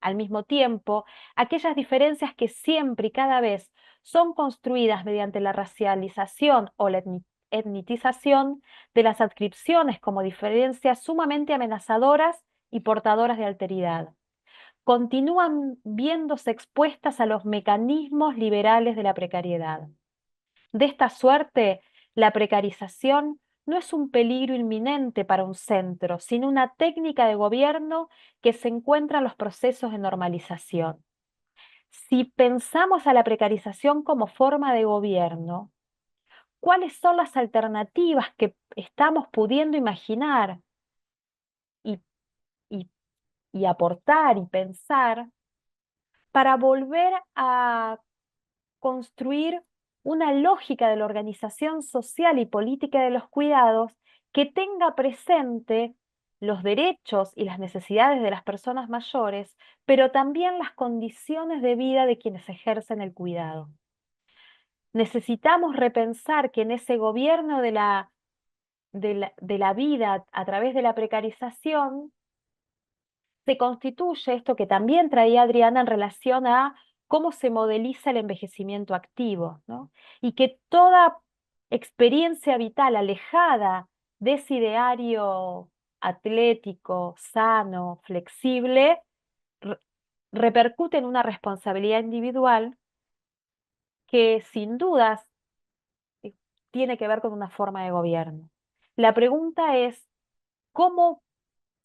Al mismo tiempo, aquellas diferencias que siempre y cada vez son construidas mediante la racialización o la etnitización de las adscripciones como diferencias sumamente amenazadoras y portadoras de alteridad, continúan viéndose expuestas a los mecanismos liberales de la precariedad. De esta suerte, la precarización no es un peligro inminente para un centro, sino una técnica de gobierno que se encuentra en los procesos de normalización. Si pensamos a la precarización como forma de gobierno, ¿cuáles son las alternativas que estamos pudiendo imaginar y, y y aportar y pensar para volver a construir una lógica de la organización social y política de los cuidados que tenga presente los derechos y las necesidades de las personas mayores, pero también las condiciones de vida de quienes ejercen el cuidado? Necesitamos repensar que en ese gobierno de la vida a través de la precarización se constituye esto que también traía Adriana en relación a cómo se modeliza el envejecimiento activo, ¿no? Y que toda experiencia vital alejada de ese ideario atlético, sano, flexible, re- repercute en una responsabilidad individual que sin dudas eh, tiene que ver con una forma de gobierno. La pregunta es, ¿cómo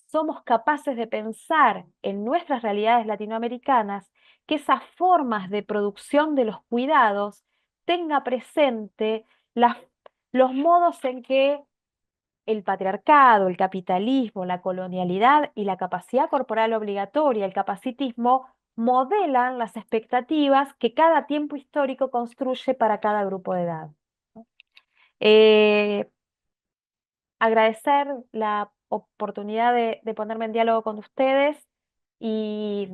somos capaces de pensar en nuestras realidades latinoamericanas que esas formas de producción de los cuidados tenga presente los modos en que el patriarcado, el capitalismo, la colonialidad y la capacidad corporal obligatoria, el capacitismo, modelan las expectativas que cada tiempo histórico construye para cada grupo de edad? Eh, Agradecer la oportunidad de ponerme en diálogo con ustedes y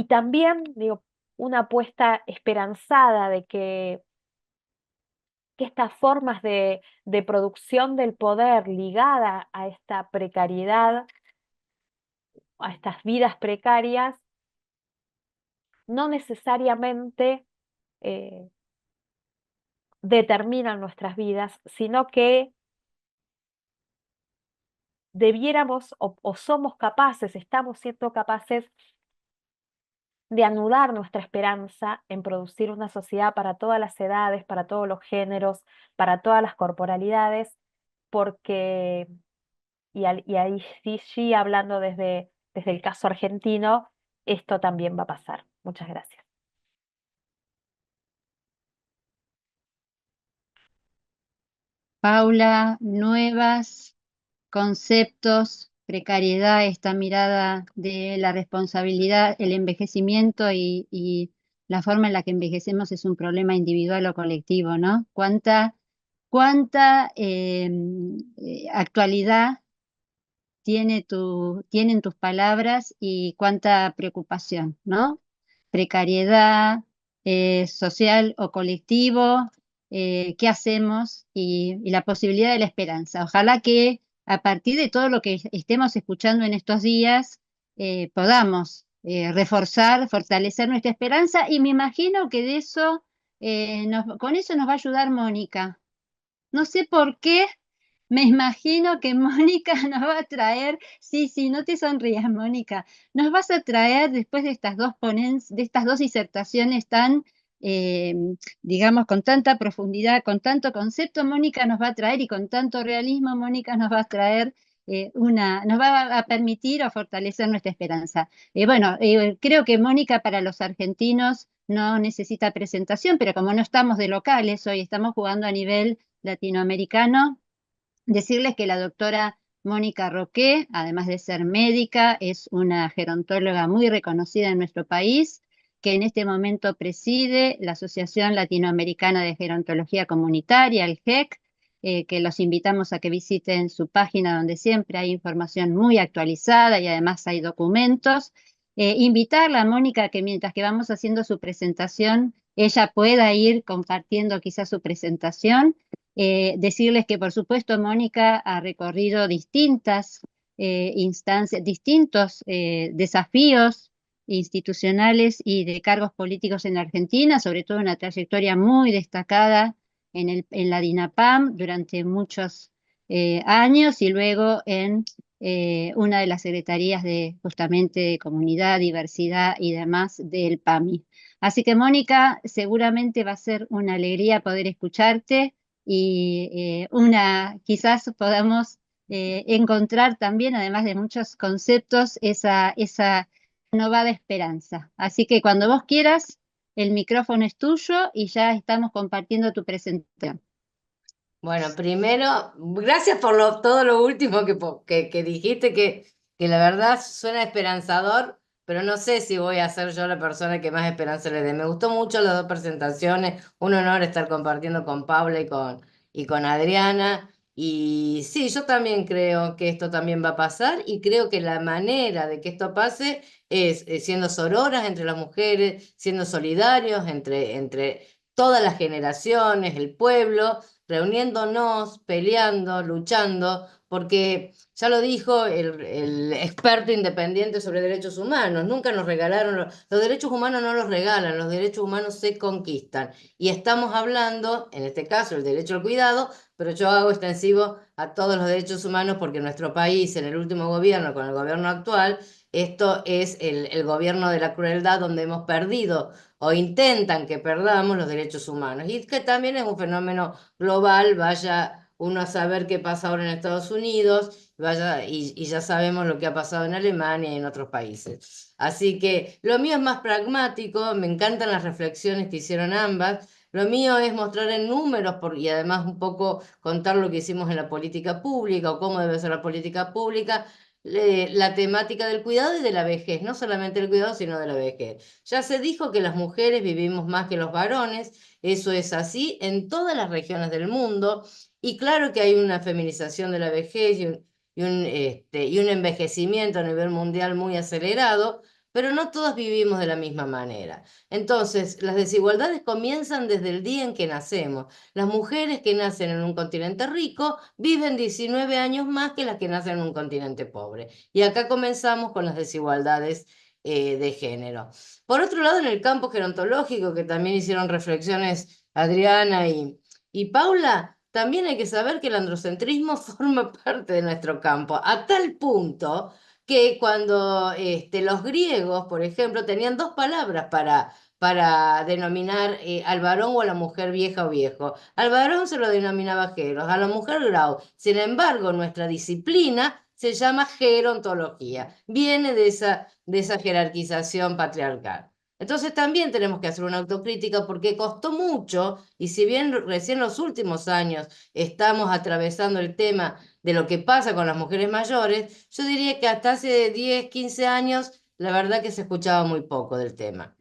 también, digo, una apuesta esperanzada de que estas formas de producción del poder ligada a esta precariedad a estas vidas precarias, no necesariamente eh, determinan nuestras vidas, sino que debiéramos o somos capaces, estamos siendo capaces de anudar nuestra esperanza en producir una sociedad para todas las edades, para todos los géneros, para todas las corporalidades, porque, y ahí sí, hablando desde el caso argentino, esto también va a pasar. Muchas gracias. Paula, nuevas conceptos, precariedad, esta mirada de la responsabilidad, el envejecimiento y la forma en la que envejecemos es un problema individual o colectivo, ¿no? ¿Cuánta actualidad tienen tus palabras y cuánta preocupación, ¿no? Precariedad social o colectivo, qué hacemos y la posibilidad de la esperanza. Ojalá que a partir de todo lo que estemos escuchando en estos días, podamos reforzar, fortalecer nuestra esperanza y me imagino que de eso, con eso nos va a ayudar Mónica. No sé por qué, me imagino que Mónica nos va a traer, sí, sí, no te sonrías, Mónica, nos vas a traer después de estas dos de estas dos disertaciones tan, eh, digamos, con tanta profundidad, con tanto concepto, Mónica nos va a traer y con tanto realismo, Mónica nos va a traer nos va a permitir o fortalecer nuestra esperanza. Bueno, creo que Mónica para los argentinos no necesita presentación, pero como no estamos de locales, hoy estamos jugando a nivel latinoamericano, decirles que la doctora Mónica Roqué, además de ser médica, es una gerontóloga muy reconocida en nuestro país, que en este momento preside la Asociación Latinoamericana de Gerontología Comunitaria, el GEC, que los invitamos a que visiten su página donde siempre hay información muy actualizada y además hay documentos. Invitarla a Mónica que mientras que vamos haciendo su presentación, ella pueda ir compartiendo quizás su presentación. Decirles que, por supuesto, Mónica ha recorrido distintas instancias, distintos desafíos institucionales y de cargos políticos en Argentina, sobre todo una trayectoria muy destacada en la DINAPAM durante muchos años y luego en una de las secretarías de justamente de comunidad, diversidad y demás del PAMI. Así que Mónica, seguramente va a ser una alegría poder escucharte y quizás podamos encontrar también, además de muchos conceptos, esa renovada esperanza. Así que cuando vos quieras, el micrófono es tuyo y ya estamos compartiendo tu presentación. Bueno, primero, gracias por todo lo último que dijiste, que la verdad suena esperanzador, pero no sé si voy a ser yo la persona que más esperanza le dé. Me gustó mucho las dos presentaciones, un honor estar compartiendo con Paula y con Adriana. Y sí, yo también creo que esto también va a pasar y creo que la manera de que esto pase es siendo sororas entre las mujeres, siendo solidarios entre todas las generaciones, el pueblo, reuniéndonos, peleando, luchando, porque ya lo dijo el experto independiente sobre derechos humanos, nunca nos regalaron, los derechos humanos no los regalan, los derechos humanos se conquistan. Y estamos hablando, en este caso, el derecho al cuidado, pero yo hago extensivo a todos los derechos humanos porque en nuestro país, en el último gobierno, con el gobierno actual, esto es el gobierno de la crueldad donde hemos perdido o intentan que perdamos los derechos humanos. Y que también es un fenómeno global, vaya uno a saber qué pasa ahora en Estados Unidos, y ya sabemos lo que ha pasado en Alemania y en otros países. Así que lo mío es más pragmático, me encantan las reflexiones que hicieron ambas. Lo mío es mostrar en números y además un poco contar lo que hicimos en la política pública o cómo debe ser la política pública, la temática del cuidado y de la vejez, no solamente el cuidado, sino de la vejez. Ya se dijo que las mujeres vivimos más que los varones, eso es así en todas las regiones del mundo, y claro que hay una feminización de la vejez y un envejecimiento a nivel mundial muy acelerado, pero no todas vivimos de la misma manera. Entonces, las desigualdades comienzan desde el día en que nacemos. Las mujeres que nacen en un continente rico viven 19 años más que las que nacen en un continente pobre. Y acá comenzamos con las desigualdades de género. Por otro lado, en el campo gerontológico, que también hicieron reflexiones Adriana y Paula, también hay que saber que el androcentrismo forma parte de nuestro campo, a tal punto que cuando los griegos, por ejemplo, tenían dos palabras para denominar al varón o a la mujer vieja o viejo. Al varón se lo denominaba geros, a la mujer grau. Sin embargo, nuestra disciplina se llama gerontología, viene de esa jerarquización patriarcal. Entonces también tenemos que hacer una autocrítica porque costó mucho, y si bien recién en los últimos años estamos atravesando el tema de lo que pasa con las mujeres mayores, yo diría que hasta hace 10, 15 años, la verdad que se escuchaba muy poco del tema.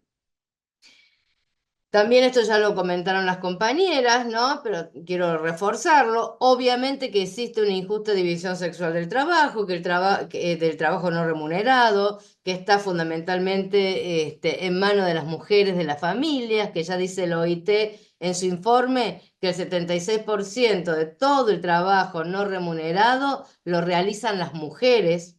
También esto ya lo comentaron las compañeras, ¿no? Pero quiero reforzarlo. Obviamente que existe una injusta división sexual del trabajo, del trabajo no remunerado, que está fundamentalmente en manos de las mujeres de las familias, que ya dice el OIT en su informe que el 76% de todo el trabajo no remunerado lo realizan las mujeres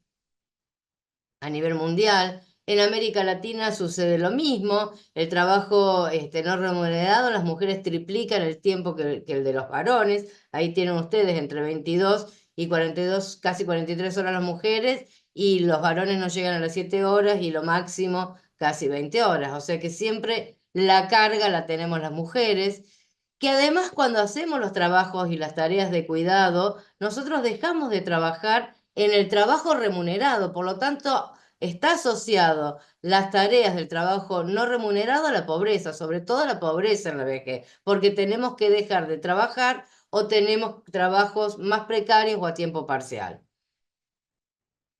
a nivel mundial. En América Latina sucede lo mismo, el trabajo no remunerado, las mujeres triplican el tiempo que el de los varones, ahí tienen ustedes entre 22 y 42, casi 43 horas las mujeres, y los varones no llegan a las 7 horas y lo máximo casi 20 horas, o sea que siempre la carga la tenemos las mujeres, que además cuando hacemos los trabajos y las tareas de cuidado, nosotros dejamos de trabajar en el trabajo remunerado, por lo tanto está asociado las tareas del trabajo no remunerado a la pobreza, sobre todo a la pobreza en la vejez, porque tenemos que dejar de trabajar o tenemos trabajos más precarios o a tiempo parcial.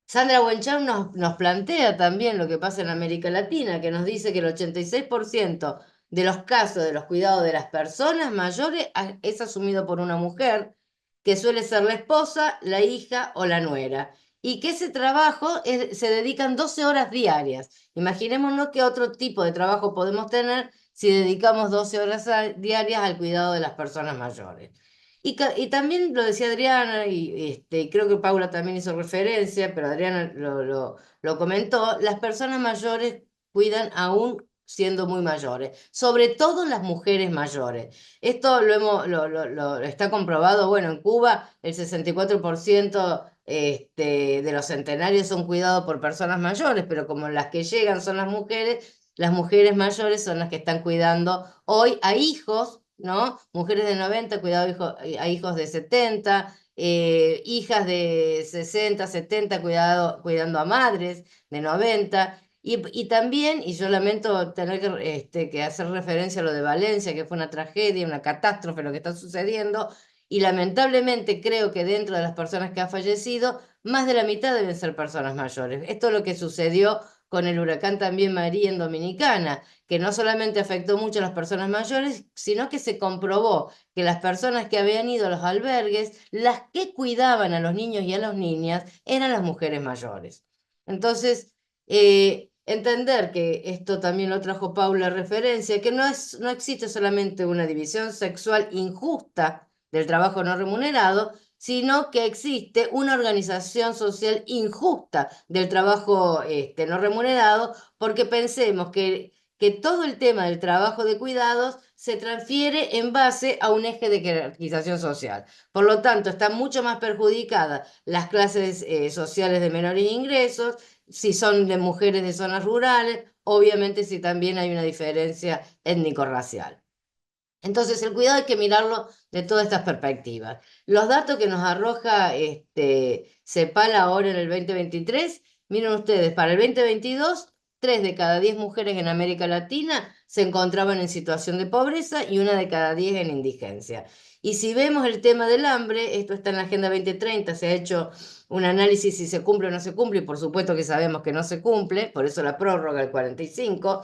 Sandra Wencham nos plantea también lo que pasa en América Latina, que nos dice que el 86% de los casos de los cuidados de las personas mayores es asumido por una mujer, que suele ser la esposa, la hija o la nuera, y que ese trabajo se dedican 12 horas diarias. Imaginémonos qué otro tipo de trabajo podemos tener si dedicamos 12 horas diarias al cuidado de las personas mayores. Y también lo decía Adriana, y creo que Paula también hizo referencia, pero Adriana lo comentó, las personas mayores cuidan aún siendo muy mayores, sobre todo las mujeres mayores. Esto lo está comprobado, bueno, en Cuba el 64% de los centenarios son cuidados por personas mayores, pero como las que llegan son las mujeres mayores son las que están cuidando hoy a hijos, ¿no? Mujeres de 90 cuidado a hijos de 70, hijas de 60, 70 cuidando a madres de 90. Y también, y yo lamento tener que hacer referencia a lo de Valencia, que fue una tragedia, una catástrofe lo que está sucediendo, y lamentablemente creo que dentro de las personas que han fallecido, más de la mitad deben ser personas mayores. Esto es lo que sucedió con el huracán también María en Dominicana, que no solamente afectó mucho a las personas mayores, sino que se comprobó que las personas que habían ido a los albergues, las que cuidaban a los niños y a las niñas, eran las mujeres mayores. Entonces, entender que esto también lo trajo Paula referencia, que no existe solamente una división sexual injusta del trabajo no remunerado, sino que existe una organización social injusta del trabajo no remunerado, porque pensemos que todo el tema del trabajo de cuidados se transfiere en base a un eje de jerarquización social. Por lo tanto, están mucho más perjudicadas las clases sociales de menores ingresos, si son de mujeres de zonas rurales, obviamente si también hay una diferencia étnico-racial. Entonces, el cuidado hay que mirarlo de todas estas perspectivas. Los datos que nos arroja CEPAL ahora en el 2023, miren ustedes, para el 2022, 3 de cada 10 mujeres en América Latina se encontraban en situación de pobreza y 1 de cada 10 en indigencia. Y si vemos el tema del hambre, esto está en la Agenda 2030, se ha hecho un análisis si se cumple o no se cumple, y por supuesto que sabemos que no se cumple, por eso la prórroga al 45.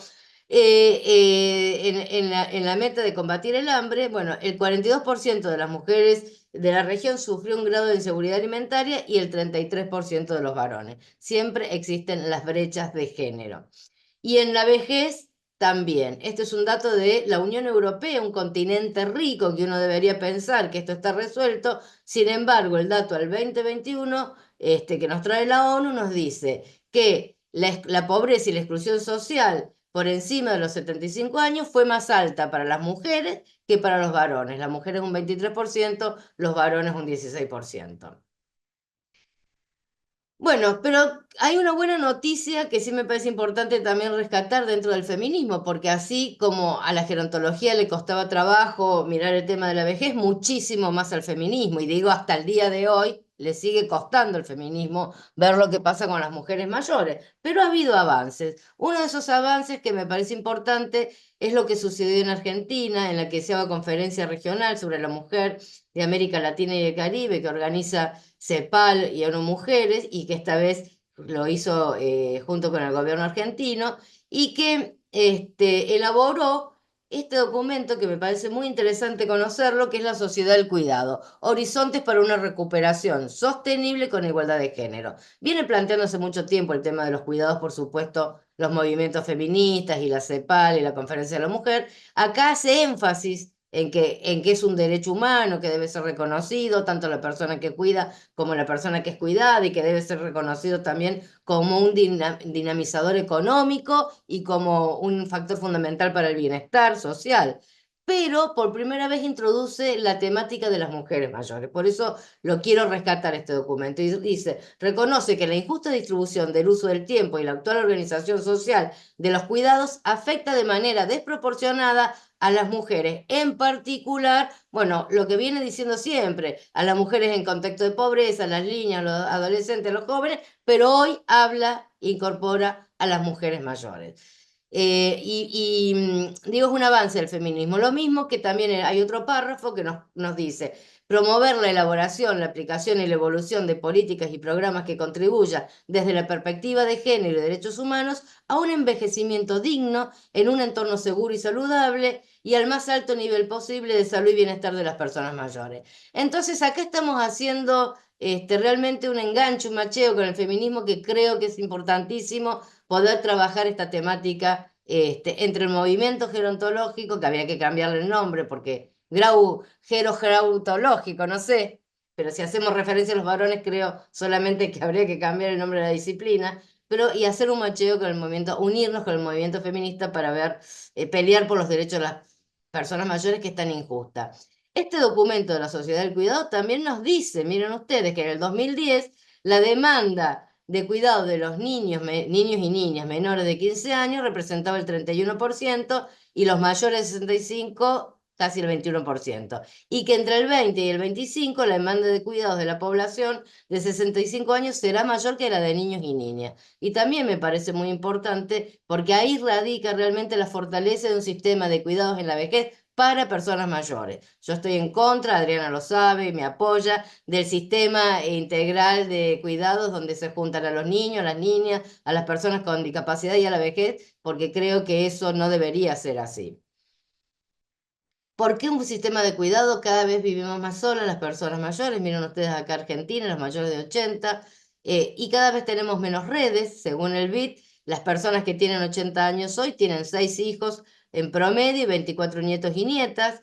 En la meta de combatir el hambre, bueno, el 42% de las mujeres de la región sufrió un grado de inseguridad alimentaria y el 33% de los varones. Siempre existen las brechas de género. Y en la vejez también. Este es un dato de la Unión Europea, un continente rico que uno debería pensar que esto está resuelto. Sin embargo, el dato al 2021 que nos trae la ONU nos dice que la pobreza y la exclusión social por encima de los 75 años fue más alta para las mujeres que para los varones. Las mujeres un 23%, los varones un 16%. Bueno, pero hay una buena noticia que sí me parece importante también rescatar dentro del feminismo, porque así como a la gerontología le costaba trabajo mirar el tema de la vejez, muchísimo más al feminismo, y digo hasta el día de hoy le sigue costando al feminismo ver lo que pasa con las mujeres mayores, pero ha habido avances. Uno de esos avances que me parece importante es lo que sucedió en Argentina, en la que se haga conferencia regional sobre la mujer de América Latina y el Caribe, que organiza CEPAL y ONU Mujeres, y que esta vez lo hizo junto con el gobierno argentino, y que elaboró este documento que me parece muy interesante conocerlo, que es la Sociedad del Cuidado, Horizontes para una recuperación sostenible con igualdad de género. Viene planteando hace mucho tiempo el tema de los cuidados, por supuesto, los movimientos feministas y la CEPAL y la Conferencia de la Mujer. Acá hace énfasis en que es un derecho humano que debe ser reconocido, tanto la persona que cuida como la persona que es cuidada, y que debe ser reconocido también como un dinamizador económico y como un factor fundamental para el bienestar social. Pero por primera vez introduce la temática de las mujeres mayores. Por eso lo quiero rescatar este documento. Y dice, reconoce que la injusta distribución del uso del tiempo y la actual organización social de los cuidados afecta de manera desproporcionada a las mujeres, en particular, bueno, lo que viene diciendo siempre, a las mujeres en contexto de pobreza, a las niñas, a los adolescentes, a los jóvenes, pero hoy incorpora a las mujeres mayores. Digo, es un avance del feminismo. Lo mismo que también hay otro párrafo que nos dice, promover la elaboración, la aplicación y la evolución de políticas y programas que contribuyan desde la perspectiva de género y derechos humanos a un envejecimiento digno en un entorno seguro y saludable y al más alto nivel posible de salud y bienestar de las personas mayores. Entonces acá estamos haciendo realmente un enganche, un macheo con el feminismo, que creo que es importantísimo poder trabajar esta temática entre el movimiento gerontológico, que había que cambiarle el nombre porque gerontológico, no sé, pero si hacemos referencia a los varones, creo solamente que habría que cambiar el nombre de la disciplina, y hacer un macheo con el movimiento, unirnos con el movimiento feminista para pelear por los derechos de las personas mayores, que están injustas. Este documento de la Sociedad del Cuidado también nos dice, miren ustedes, que en el 2010 la demanda de cuidado de los niños y niñas menores de 15 años representaba el 31% y los mayores de 65 casi el 21%. Y que entre el 20 y el 25 la demanda de cuidados de la población de 65 años será mayor que la de niños y niñas. Y también me parece muy importante porque ahí radica realmente la fortaleza de un sistema de cuidados en la vejez para personas mayores. Yo estoy en contra, Adriana lo sabe y me apoya, del sistema integral de cuidados donde se juntan a los niños, a las niñas, a las personas con discapacidad y a la vejez, porque creo que eso no debería ser así. ¿Por qué un sistema de cuidado? Cada vez vivimos más solas las personas mayores. Miren ustedes acá Argentina, los mayores de 80, y cada vez tenemos menos redes, según el BID. Las personas que tienen 80 años hoy tienen 6 hijos en promedio y 24 nietos y nietas.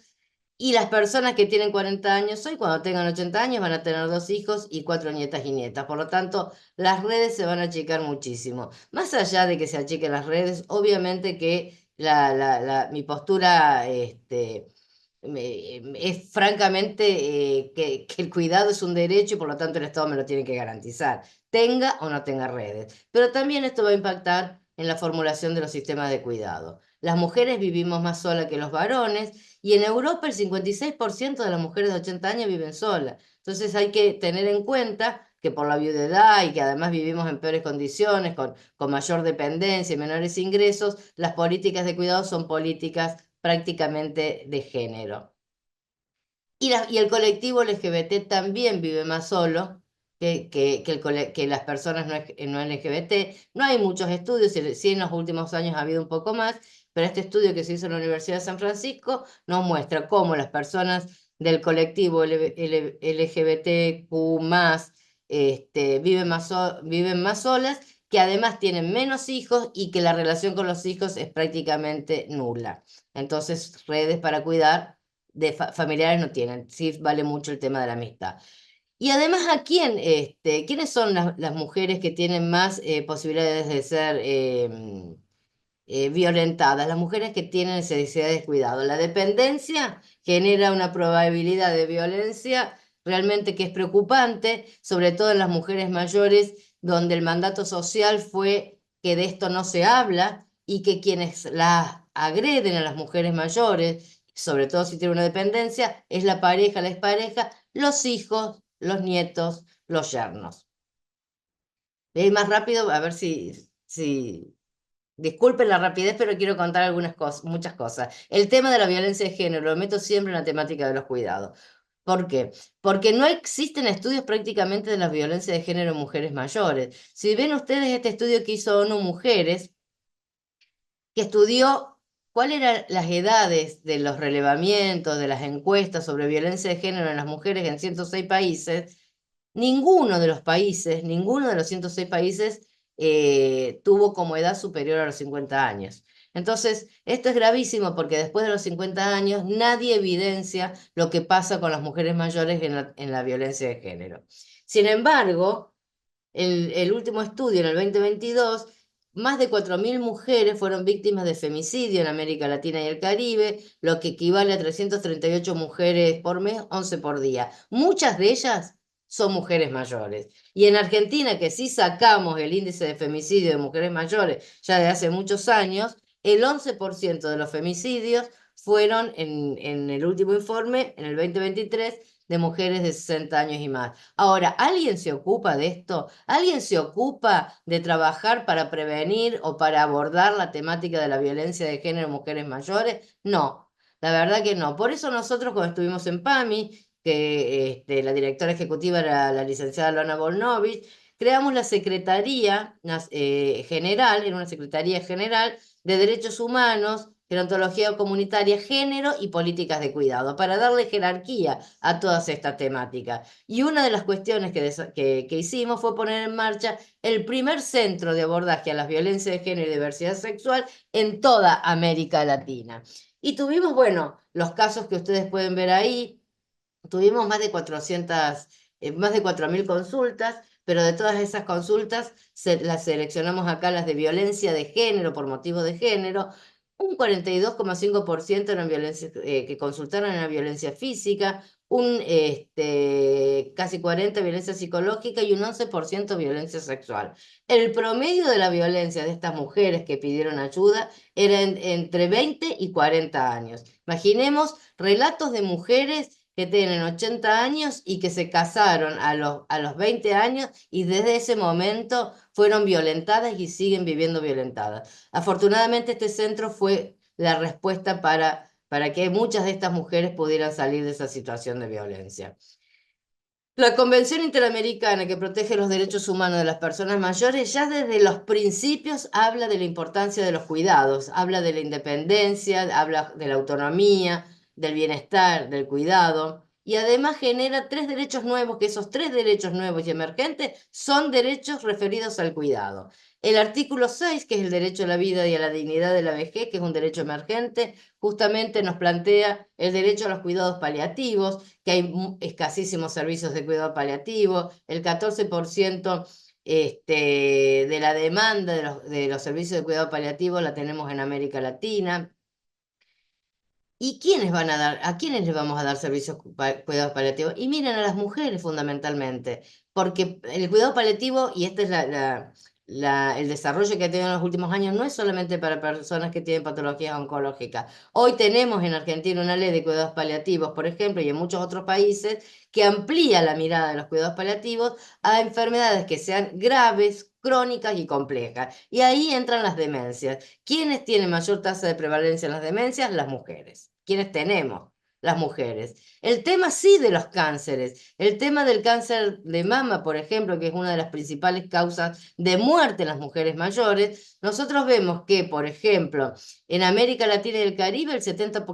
Y las personas que tienen 40 años hoy, cuando tengan 80 años, van a tener 2 hijos y 4 nietas y nietas. Por lo tanto, las redes se van a achicar muchísimo. Más allá de que se achiquen las redes, obviamente que mi postura es francamente que el cuidado es un derecho y por lo tanto el Estado me lo tiene que garantizar, tenga o no tenga redes. Pero también esto va a impactar en la formulación de los sistemas de cuidado. Las mujeres vivimos más solas que los varones y en Europa el 56% de las mujeres de 80 años viven solas. Entonces hay que tener en cuenta que por la viudedad y que además vivimos en peores condiciones, con mayor dependencia y menores ingresos, las políticas de cuidado son políticas prácticamente de género. Y el colectivo LGBT también vive más solo que las personas no LGBT. No hay muchos estudios, sí en los últimos años ha habido un poco más, pero este estudio que se hizo en la Universidad de San Francisco nos muestra cómo las personas del colectivo LGBTQ+, viven más solas, que además tienen menos hijos y que la relación con los hijos es prácticamente nula. Entonces, redes para cuidar de familiares no tienen. Sí vale mucho el tema de la amistad. Y además, ¿quiénes son las mujeres que tienen más posibilidades de ser violentadas? Las mujeres que tienen necesidades de cuidado. La dependencia genera una probabilidad de violencia realmente que es preocupante, sobre todo en las mujeres mayores, donde el mandato social fue que de esto no se habla y que quienes las agreden a las mujeres mayores, sobre todo si tienen una dependencia, es la pareja, la expareja, los hijos, los nietos, los yernos. Voy a ir más rápido, a ver si disculpen la rapidez, pero quiero contar algunas cosas, muchas cosas. El tema de la violencia de género lo meto siempre en la temática de los cuidados. ¿Por qué? Porque no existen estudios prácticamente de la violencia de género en mujeres mayores. Si ven ustedes este estudio que hizo ONU Mujeres, que estudió cuáles eran las edades de los relevamientos, de las encuestas sobre violencia de género en las mujeres en 106 países, ninguno de los 106 países tuvo como edad superior a los 50 años. Entonces, esto es gravísimo porque después de los 50 años nadie evidencia lo que pasa con las mujeres mayores en la violencia de género. Sin embargo, el último estudio en el 2022, más de 4.000 mujeres fueron víctimas de femicidio en América Latina y el Caribe, lo que equivale a 338 mujeres por mes, 11 por día. Muchas de ellas son mujeres mayores. Y en Argentina, que sí sacamos el índice de femicidio de mujeres mayores ya de hace muchos años, el 11% de los femicidios fueron en el último informe, en el 2023, de mujeres de 60 años y más. Ahora, ¿alguien se ocupa de esto? ¿Alguien se ocupa de trabajar para prevenir o para abordar la temática de la violencia de género en mujeres mayores? No, la verdad que no. Por eso nosotros cuando estuvimos en PAMI, que la directora ejecutiva era la licenciada Lona Volnovich, creamos la Secretaría General, era una Secretaría General de Derechos Humanos, Gerontología Comunitaria, Género y Políticas de Cuidado, para darle jerarquía a todas estas temáticas. Y una de las cuestiones que hicimos fue poner en marcha el primer centro de abordaje a las violencias de género y diversidad sexual en toda América Latina. Y tuvimos, bueno, los casos que ustedes pueden ver ahí, tuvimos más de 4.000 consultas, pero de todas esas consultas las seleccionamos acá, las de violencia de género, por motivo de género. Un 42,5% eran que consultaron en la violencia física, casi 40% violencia psicológica y un 11% violencia sexual. El promedio de la violencia de estas mujeres que pidieron ayuda era entre 20 y 40 años. Imaginemos relatos de mujeres que tienen 80 años y que se casaron a los 20 años y desde ese momento fueron violentadas y siguen viviendo violentadas. Afortunadamente este centro fue la respuesta para que muchas de estas mujeres pudieran salir de esa situación de violencia. La Convención Interamericana que protege los derechos humanos de las personas mayores ya desde los principios habla de la importancia de los cuidados, habla de la independencia, habla de la autonomía, del bienestar, del cuidado, y además genera 3 derechos nuevos, que esos 3 derechos nuevos y emergentes son derechos referidos al cuidado. El artículo 6, que es el derecho a la vida y a la dignidad de la vejez, que es un derecho emergente, justamente nos plantea el derecho a los cuidados paliativos, que hay escasísimos servicios de cuidado paliativo, el 14% de la demanda de los servicios de cuidado paliativo la tenemos en América Latina. ¿Y a quiénes les vamos a dar servicios cuidados paliativos? Y miren, a las mujeres fundamentalmente, porque el cuidado paliativo, y este es el desarrollo que ha tenido en los últimos años, no es solamente para personas que tienen patologías oncológicas. Hoy tenemos en Argentina una ley de cuidados paliativos, por ejemplo, y en muchos otros países, que amplía la mirada de los cuidados paliativos a enfermedades que sean graves, crónicas y complejas. Y ahí entran las demencias. ¿Quiénes tienen mayor tasa de prevalencia en las demencias? Las mujeres. ¿Quiénes tenemos las mujeres. El tema sí de los cánceres, el tema del cáncer de mama, por ejemplo, que es una de las principales causas de muerte en las mujeres mayores, nosotros vemos que, por ejemplo, en América Latina y el Caribe,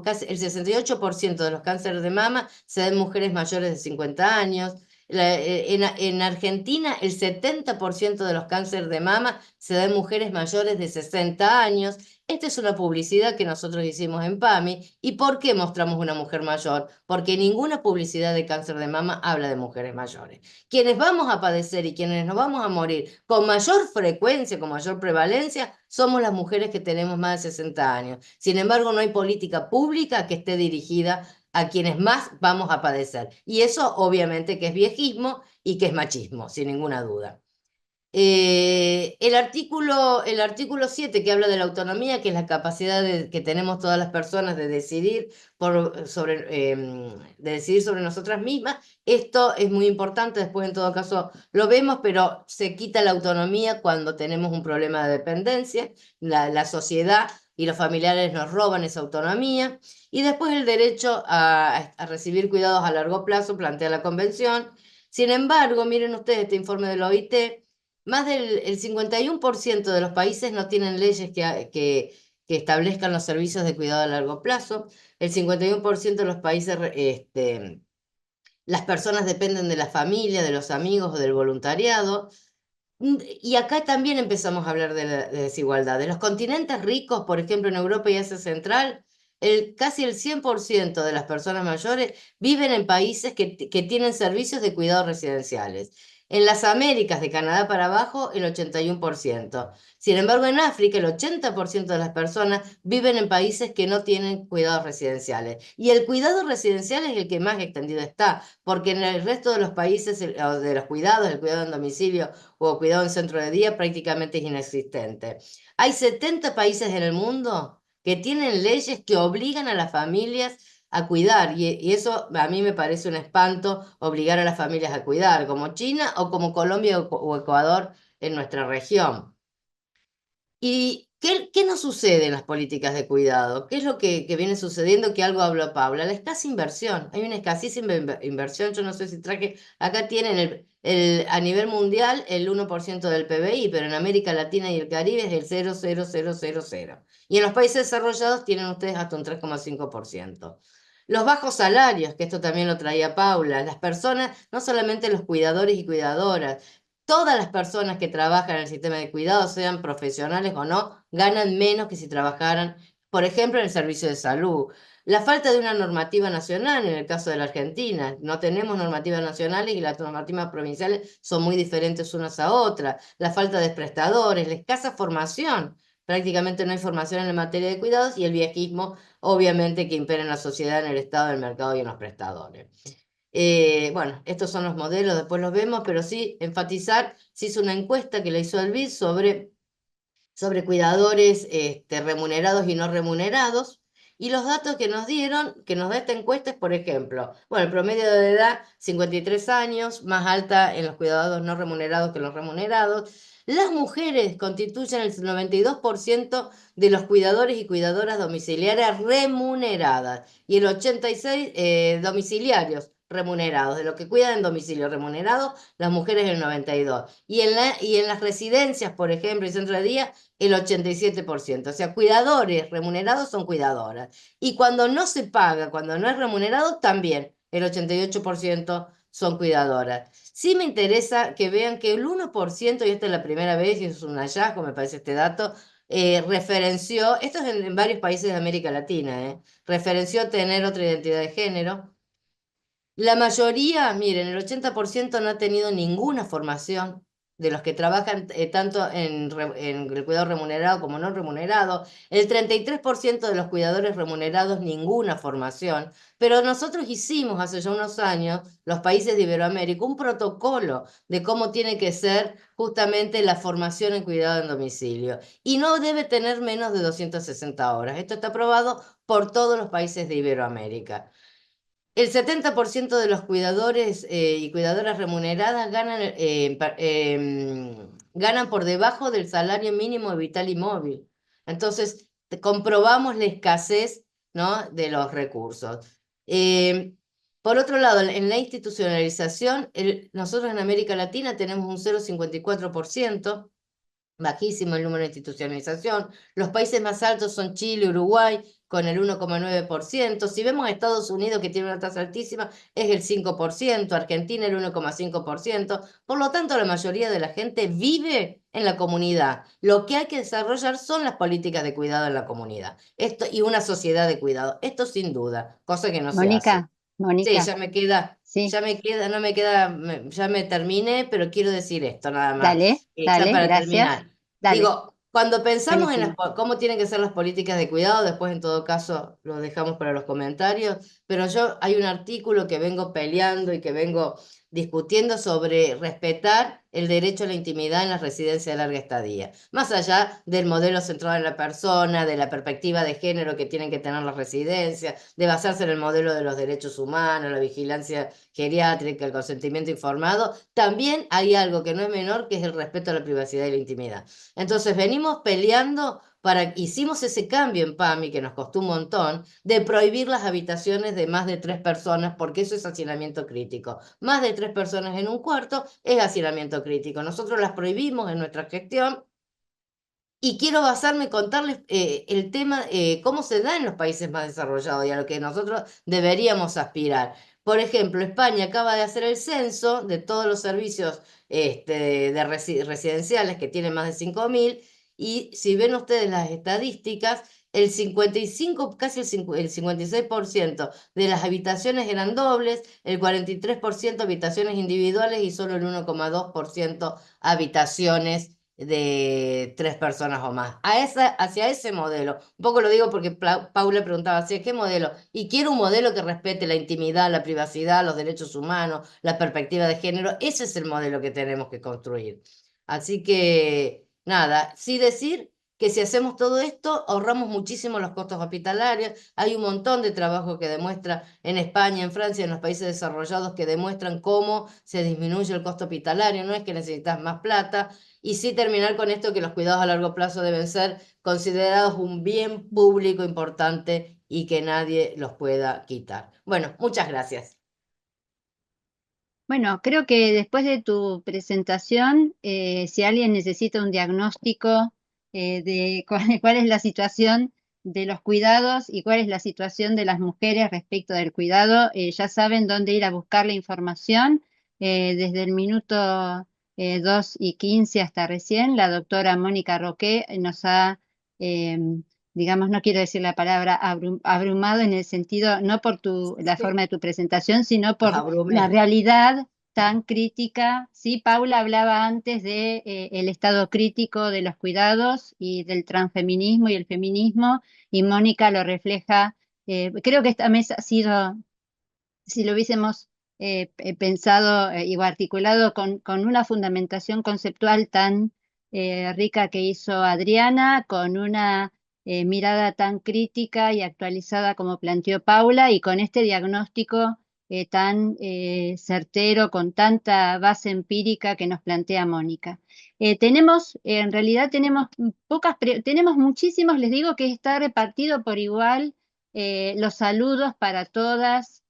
casi el 68% de los cánceres de mama se dan en mujeres mayores de 50 años. En Argentina, el 70% de los cánceres de mama se dan en mujeres mayores de 60 años. Esta es una publicidad que nosotros hicimos en PAMI. ¿Y por qué mostramos una mujer mayor? Porque ninguna publicidad de cáncer de mama habla de mujeres mayores. Quienes vamos a padecer y quienes nos vamos a morir con mayor frecuencia, con mayor prevalencia, somos las mujeres que tenemos más de 60 años. Sin embargo, no hay política pública que esté dirigida a quienes más vamos a padecer. Y eso obviamente que es viejismo y que es machismo, sin ninguna duda. El artículo 7 que habla de la autonomía, que es la capacidad que tenemos todas las personas de decidir de decidir sobre nosotras mismas, esto es muy importante, después en todo caso lo vemos, pero se quita la autonomía cuando tenemos un problema de dependencia, la sociedad y los familiares nos roban esa autonomía, y después el derecho a recibir cuidados a largo plazo plantea la Convención. Sin embargo, miren ustedes este informe de la OIT. Más del 51% de los países no tienen leyes que establezcan los servicios de cuidado a largo plazo. El 51% de los países, las personas dependen de la familia, de los amigos o del voluntariado. Y acá también empezamos a hablar de desigualdad. De los continentes ricos, por ejemplo, en Europa y Asia Central, casi el 100% de las personas mayores viven en países que tienen servicios de cuidado residenciales. En las Américas, de Canadá para abajo, el 81%. Sin embargo, en África, el 80% de las personas viven en países que no tienen cuidados residenciales. Y el cuidado residencial es el que más extendido está, porque en el resto de los países de los cuidados, el cuidado en domicilio o cuidado en centro de día prácticamente es inexistente. Hay 70 países en el mundo que tienen leyes que obligan a las familias a cuidar, y eso a mí me parece un espanto, obligar a las familias a cuidar, como China o como Colombia o Ecuador en nuestra región. ¿Y qué nos sucede en las políticas de cuidado? ¿Qué es lo que viene sucediendo? Que algo habló Paula. La escasa inversión. Hay una escasísima inversión. Yo no sé si traje. Acá tienen a nivel mundial el 1% del PBI, pero en América Latina y el Caribe es el 0,0000. Y en los países desarrollados tienen ustedes hasta un 3,5%. Los bajos salarios, que esto también lo traía Paula, las personas, no solamente los cuidadores y cuidadoras, todas las personas que trabajan en el sistema de cuidado, sean profesionales o no, ganan menos que si trabajaran, por ejemplo, en el servicio de salud. La falta de una normativa nacional, en el caso de la Argentina, no tenemos normativas nacionales y las normativas provinciales son muy diferentes unas a otras. La falta de prestadores, la escasa formación. Prácticamente no hay formación en la materia de cuidados y el viejismo, obviamente, que impera en la sociedad, en el Estado, en el mercado y en los prestadores. Bueno, estos son los modelos, después los vemos, pero sí enfatizar, se hizo una encuesta que la hizo el BID sobre cuidadores remunerados y no remunerados, y los datos que nos dieron, que nos da esta encuesta es, por ejemplo, bueno, el promedio de edad, 53 años, más alta en los cuidadores no remunerados que en los remunerados. Las mujeres constituyen el 92% de los cuidadores y cuidadoras domiciliarias remuneradas y el 86% domiciliarios remunerados, de los que cuidan en domicilio remunerados, las mujeres el 92%. Y en las residencias, por ejemplo, y centro de día, el 87%. O sea, cuidadores remunerados son cuidadoras. Y cuando no se paga, cuando no es remunerado, también el 88% son cuidadoras. Sí me interesa que vean que el 1%, y esta es la primera vez, y es un hallazgo, me parece este dato, referenció, esto es en varios países de América Latina, referenció tener otra identidad de género. La mayoría, miren, el 80% no ha tenido ninguna formación de los que trabajan tanto en el cuidado remunerado como no remunerado. El 33% de los cuidadores remunerados ninguna formación. Pero nosotros hicimos hace ya unos años, los países de Iberoamérica, un protocolo de cómo tiene que ser justamente la formación en cuidado en domicilio. Y no debe tener menos de 260 horas. Esto está aprobado por todos los países de Iberoamérica. El 70% de los cuidadores y cuidadoras remuneradas ganan por debajo del salario mínimo vital y móvil. Entonces, comprobamos la escasez, ¿no?, de los recursos. Eh, por otro lado, en la institucionalización, nosotros en América Latina tenemos un 0,54%, bajísimo el número de institucionalización. Los países más altos son Chile, Uruguay, con el 1,9%. Si vemos a Estados Unidos, que tiene una tasa altísima, es el 5%, Argentina el 1,5%. Por lo tanto, la mayoría de la gente vive en la comunidad. Lo que hay que desarrollar son las políticas de cuidado en la comunidad. Esto, y una sociedad de cuidado. Esto sin duda, cosa que no se hace. Mónica, Sí, Mónica, ya sí, me queda, no me queda, ya me terminé, pero quiero decir esto nada más, dale, ya dale, para gracias, terminar. dale, Digo, cuando pensamos en buenísimo. cómo tienen que ser las políticas de cuidado, después en todo caso lo dejamos para los comentarios, pero yo hay un artículo que vengo peleando y que vengo discutiendo sobre respetar el derecho a la intimidad en las residencias de larga estadía, más allá del modelo centrado en la persona, de la perspectiva de género que tienen que tener las residencias, de basarse en el modelo de los derechos humanos, la vigilancia geriátrica, el consentimiento informado, también hay algo que no es menor, que es el respeto a la privacidad y la intimidad. Entonces venimos peleando hicimos ese cambio en PAMI que nos costó un montón, de prohibir las habitaciones de más de 3 personas, porque eso es hacinamiento crítico. Más de 3 personas en un cuarto es hacinamiento crítico. Nosotros las prohibimos en nuestra gestión y quiero basarme en contarles el tema, cómo se da en los países más desarrollados y a lo que nosotros deberíamos aspirar. Por ejemplo, España acaba de hacer el censo de todos los servicios residenciales que tienen más de 5.000 y si ven ustedes las estadísticas, el 55, casi el 56% de las habitaciones eran dobles, el 43% habitaciones individuales y solo el 1,2% habitaciones de 3 personas o más. Hacia ese modelo. Un poco lo digo porque Paula preguntaba, ¿hacia qué modelo? Y quiero un modelo que respete la intimidad, la privacidad, los derechos humanos, la perspectiva de género. Ese es el modelo que tenemos que construir. Así que, nada, sí decir que si hacemos todo esto, ahorramos muchísimo los costos hospitalarios. Hay un montón de trabajo que demuestra en España, en Francia, en los países desarrollados, que demuestran cómo se disminuye el costo hospitalario. No es que necesitas más plata, y sí terminar con esto, que los cuidados a largo plazo deben ser considerados un bien público importante y que nadie los pueda quitar. Bueno, muchas gracias. Bueno, creo que después de tu presentación, si alguien necesita un diagnóstico de cuál es la situación de los cuidados y cuál es la situación de las mujeres respecto del cuidado, ya saben dónde ir a buscar la información. Desde el minuto 2:15 hasta recién, la doctora Mónica Roqué nos ha, digamos, no quiero decir la palabra abrumado en el sentido, no por la Sí, forma de tu presentación, sino los por la abrumé. realidad tan crítica. Sí, Paula hablaba antes de el estado crítico de los cuidados y del transfeminismo y el feminismo, y Mónica lo refleja. Creo que esta mesa ha sido, si lo hubiésemos pensado o articulado con una fundamentación conceptual tan rica que hizo Adriana, con una mirada tan crítica y actualizada como planteó Paula, y con este diagnóstico tan certero, con tanta base empírica que nos plantea Mónica. En realidad tenemos tenemos muchísimos, les digo que está repartido por igual los saludos para todas.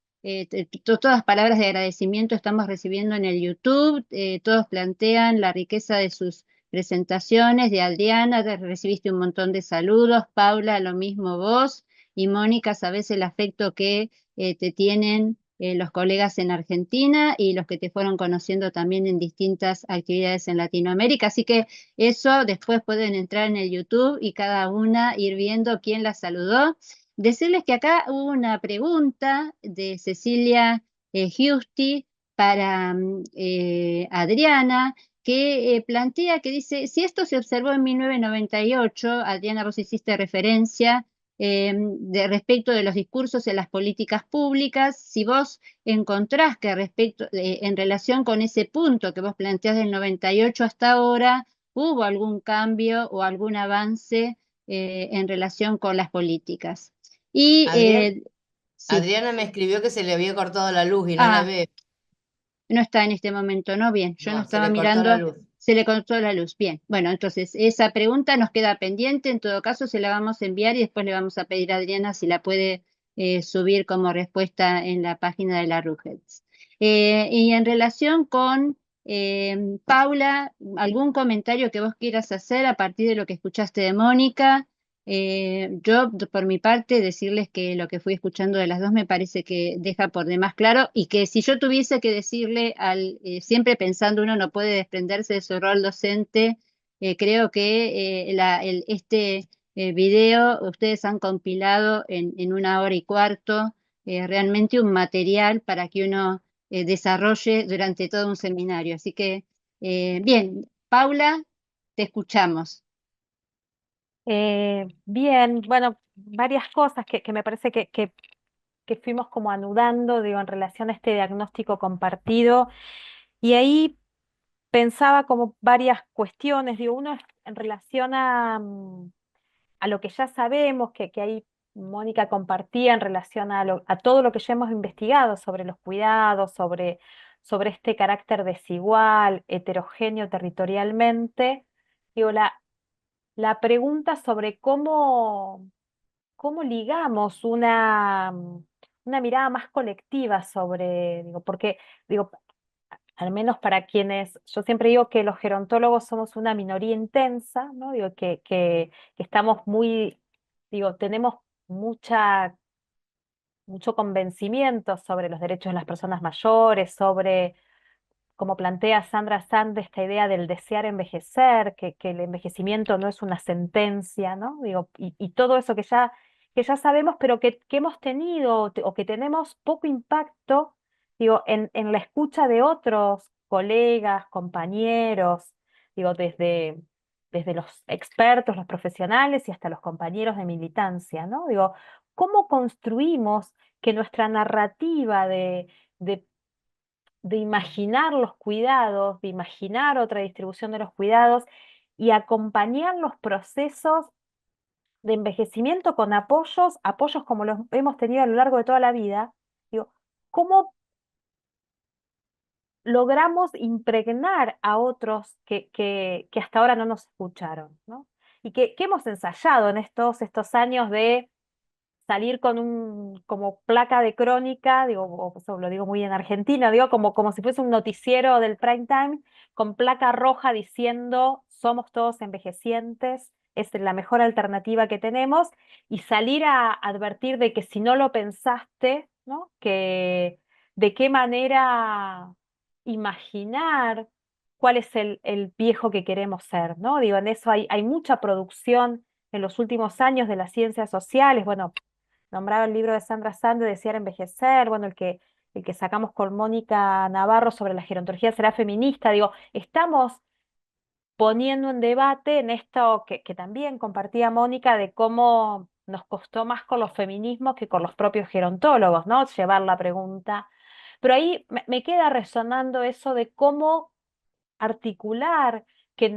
Todas palabras de agradecimiento estamos recibiendo en el YouTube. Todos plantean la riqueza de sus presentaciones. De Adriana, recibiste un montón de saludos. Paula, lo mismo vos. Y Mónica, sabes el afecto que te tienen los colegas en Argentina y los que te fueron conociendo también en distintas actividades en Latinoamérica. Así que eso después pueden entrar en el YouTube y cada una ir viendo quién la saludó. Decirles que acá hubo una pregunta de Cecilia Giusti para Adriana, que plantea, que dice, si esto se observó en 1998, Adriana, vos hiciste referencia de respecto de los discursos en las políticas públicas, si vos encontrás que en relación con ese punto que vos planteás del 98 hasta ahora, hubo algún cambio o algún avance en relación con las políticas. Y Adrián, sí, Adriana me escribió que se le había cortado la luz y no la ah, ve. no está en este momento, ¿no? Bien, yo no No, se estaba le cortó la mirando, luz. se le cortó la luz. Bien, bueno, entonces esa pregunta nos queda pendiente, en todo caso se la vamos a enviar y después le vamos a pedir a Adriana si la puede subir como respuesta en la página de la RUGETS. Y en relación con Paula, ¿algún comentario que vos quieras hacer a partir de lo que escuchaste de Mónica? Yo, por mi parte, decirles que lo que fui escuchando de las dos me parece que deja por demás claro y que si yo tuviese que decirle siempre pensando uno no puede desprenderse de su rol docente, creo que este video ustedes han compilado en 1 hora y cuarto realmente un material para que uno desarrolle durante todo un seminario. Así que, bien, Paula, te escuchamos. Bien, bueno, varias cosas que me parece que fuimos como anudando, digo, en relación a este diagnóstico compartido. Y ahí pensaba como varias cuestiones, digo, uno es en relación a lo que ya sabemos, que ahí Mónica compartía en relación a todo lo que ya hemos investigado sobre los cuidados, sobre este carácter desigual, heterogéneo territorialmente. Digo, la pregunta sobre cómo ligamos una mirada más colectiva sobre, digo, porque, digo, al menos para quienes, yo siempre digo que los gerontólogos somos una minoría intensa, ¿no? Digo, que estamos muy, digo, tenemos mucho convencimiento sobre los derechos de las personas mayores, sobre, como plantea Sandra Sand, esta idea del desear envejecer, que el envejecimiento no es una sentencia, ¿no? Digo, y todo eso que ya sabemos, pero que hemos tenido o que tenemos poco impacto, digo, en la escucha de otros colegas, compañeros, digo, desde los expertos, los profesionales y hasta los compañeros de militancia, ¿no? Digo, ¿cómo construimos que nuestra narrativa de de imaginar los cuidados, de imaginar otra distribución de los cuidados y acompañar los procesos de envejecimiento con apoyos como los hemos tenido a lo largo de toda la vida? Digo, ¿cómo logramos impregnar a otros que hasta ahora no nos escucharon, ¿no? Y que hemos ensayado en estos años de salir con como placa de crónica, digo, eso lo digo muy en Argentina, digo, como si fuese un noticiero del prime time, con placa roja diciendo somos todos envejecientes, es la mejor alternativa que tenemos, y salir a advertir de que si no lo pensaste, ¿no? Que de qué manera imaginar cuál es el viejo que queremos ser, ¿no? Digo, en eso hay mucha producción en los últimos años de las ciencias sociales, bueno, nombraba el libro de Sandra Sand de Desear envejecer, bueno, el que sacamos con Mónica Navarro sobre la gerontología será feminista, digo, estamos poniendo en debate en esto que también compartía Mónica de cómo nos costó más con los feminismos que con los propios gerontólogos, ¿no? Llevar la pregunta. Pero ahí me queda resonando eso de cómo articular que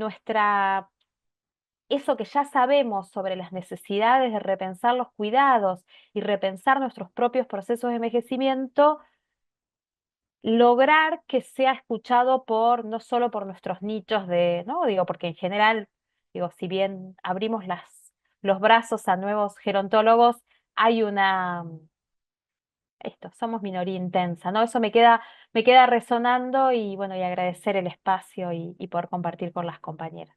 eso que ya sabemos sobre las necesidades de repensar los cuidados y repensar nuestros propios procesos de envejecimiento, lograr que sea escuchado no solo por nuestros nichos ¿no? Digo, porque en general, digo, si bien abrimos los brazos a nuevos gerontólogos, hay somos minoría intensa, ¿no? Eso me queda resonando y bueno, y agradecer el espacio y poder compartir con las compañeras.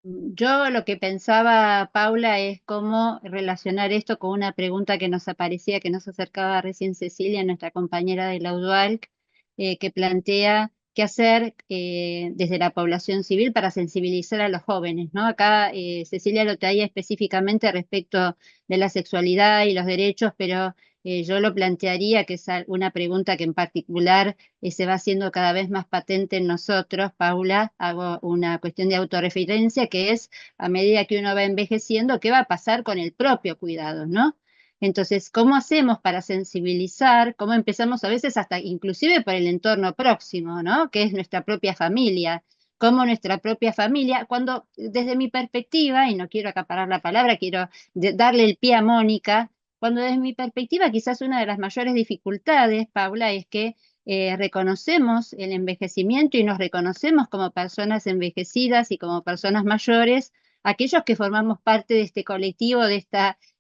Yo lo que pensaba, Paula, es cómo relacionar esto con una pregunta que nos aparecía, que nos acercaba recién Cecilia, nuestra compañera de la UDUALC, que plantea qué hacer desde la población civil para sensibilizar a los jóvenes, ¿no? Acá Cecilia lo traía específicamente respecto de la sexualidad y los derechos, pero yo lo plantearía, que es una pregunta que en particular se va haciendo cada vez más patente en nosotros. Paula, hago una cuestión de autorreferencia, que es a medida que uno va envejeciendo, ¿qué va a pasar con el propio cuidado, ¿no? Entonces, ¿cómo hacemos para sensibilizar? ¿Cómo empezamos a veces hasta inclusive por el entorno próximo, ¿no? Que es nuestra propia familia. Cómo nuestra propia familia, cuando desde mi perspectiva, y no quiero acaparar la palabra, quiero darle el pie a Mónica, cuando desde mi perspectiva quizás una de las mayores dificultades, Paula, es que reconocemos el envejecimiento y nos reconocemos como personas envejecidas y como personas mayores, aquellos que formamos parte de este colectivo, de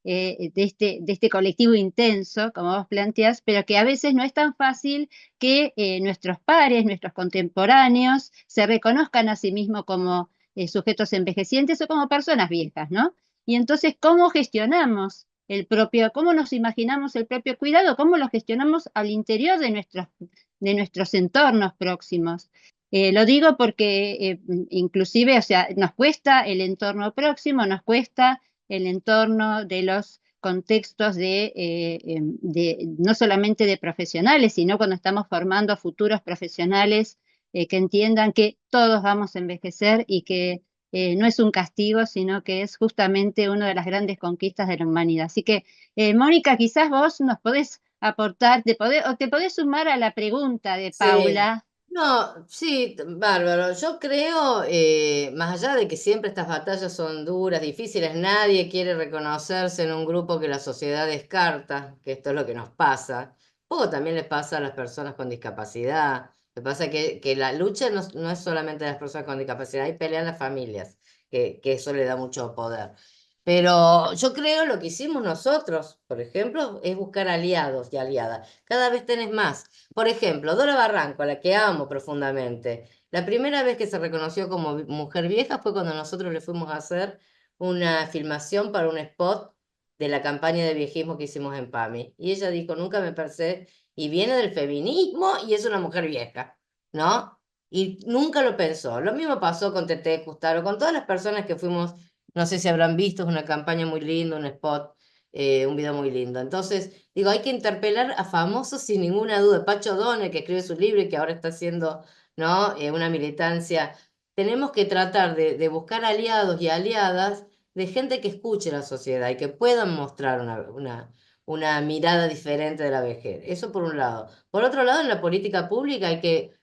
este colectivo intenso, como vos planteás, pero que a veces no es tan fácil que nuestros pares, nuestros contemporáneos, se reconozcan a sí mismos como sujetos envejecientes o como personas viejas, ¿no? Y entonces, ¿cómo gestionamos cómo nos imaginamos el propio cuidado, cómo lo gestionamos al interior de nuestros entornos próximos? Lo digo porque inclusive, o sea, nos cuesta el entorno próximo, nos cuesta el entorno de los contextos no solamente de profesionales, sino cuando estamos formando futuros profesionales que entiendan que todos vamos a envejecer y que no es un castigo, sino que es justamente una de las grandes conquistas de la humanidad. Así que, Mónica, quizás vos nos podés aportar, o te podés sumar a la pregunta de Sí. Paula. No, sí, bárbaro. Yo creo, más allá de que siempre estas batallas son duras, difíciles, nadie quiere reconocerse en un grupo que la sociedad descarta, que esto es lo que nos pasa. Poco también le pasa a las personas con discapacidad. Lo que pasa es que la lucha no es solamente de las personas con discapacidad, hay pelea en las familias, que eso le da mucho poder. Pero yo creo lo que hicimos nosotros, por ejemplo, es buscar aliados y aliadas. Cada vez tenés más. Por ejemplo, Dora Barranco, a la que amo profundamente. La primera vez que se reconoció como mujer vieja fue cuando nosotros le fuimos a hacer una filmación para un spot de la campaña de viejismo que hicimos en PAMI. Y ella dijo, nunca me pensé, y viene del feminismo y es una mujer vieja, ¿no? Y nunca lo pensó. Lo mismo pasó con Tete Custaro, con todas las personas que fuimos, no sé si habrán visto, es una campaña muy linda, un spot, un video muy lindo. Entonces, digo, hay que interpelar a famosos sin ninguna duda. Pacho Donne, que escribe su libro y que ahora está haciendo, ¿no? Una militancia. Tenemos que tratar de buscar aliados y aliadas de gente que escuche la sociedad y que puedan mostrar una mirada diferente de la vejez. Eso por un lado. Por otro lado, en la política pública hay que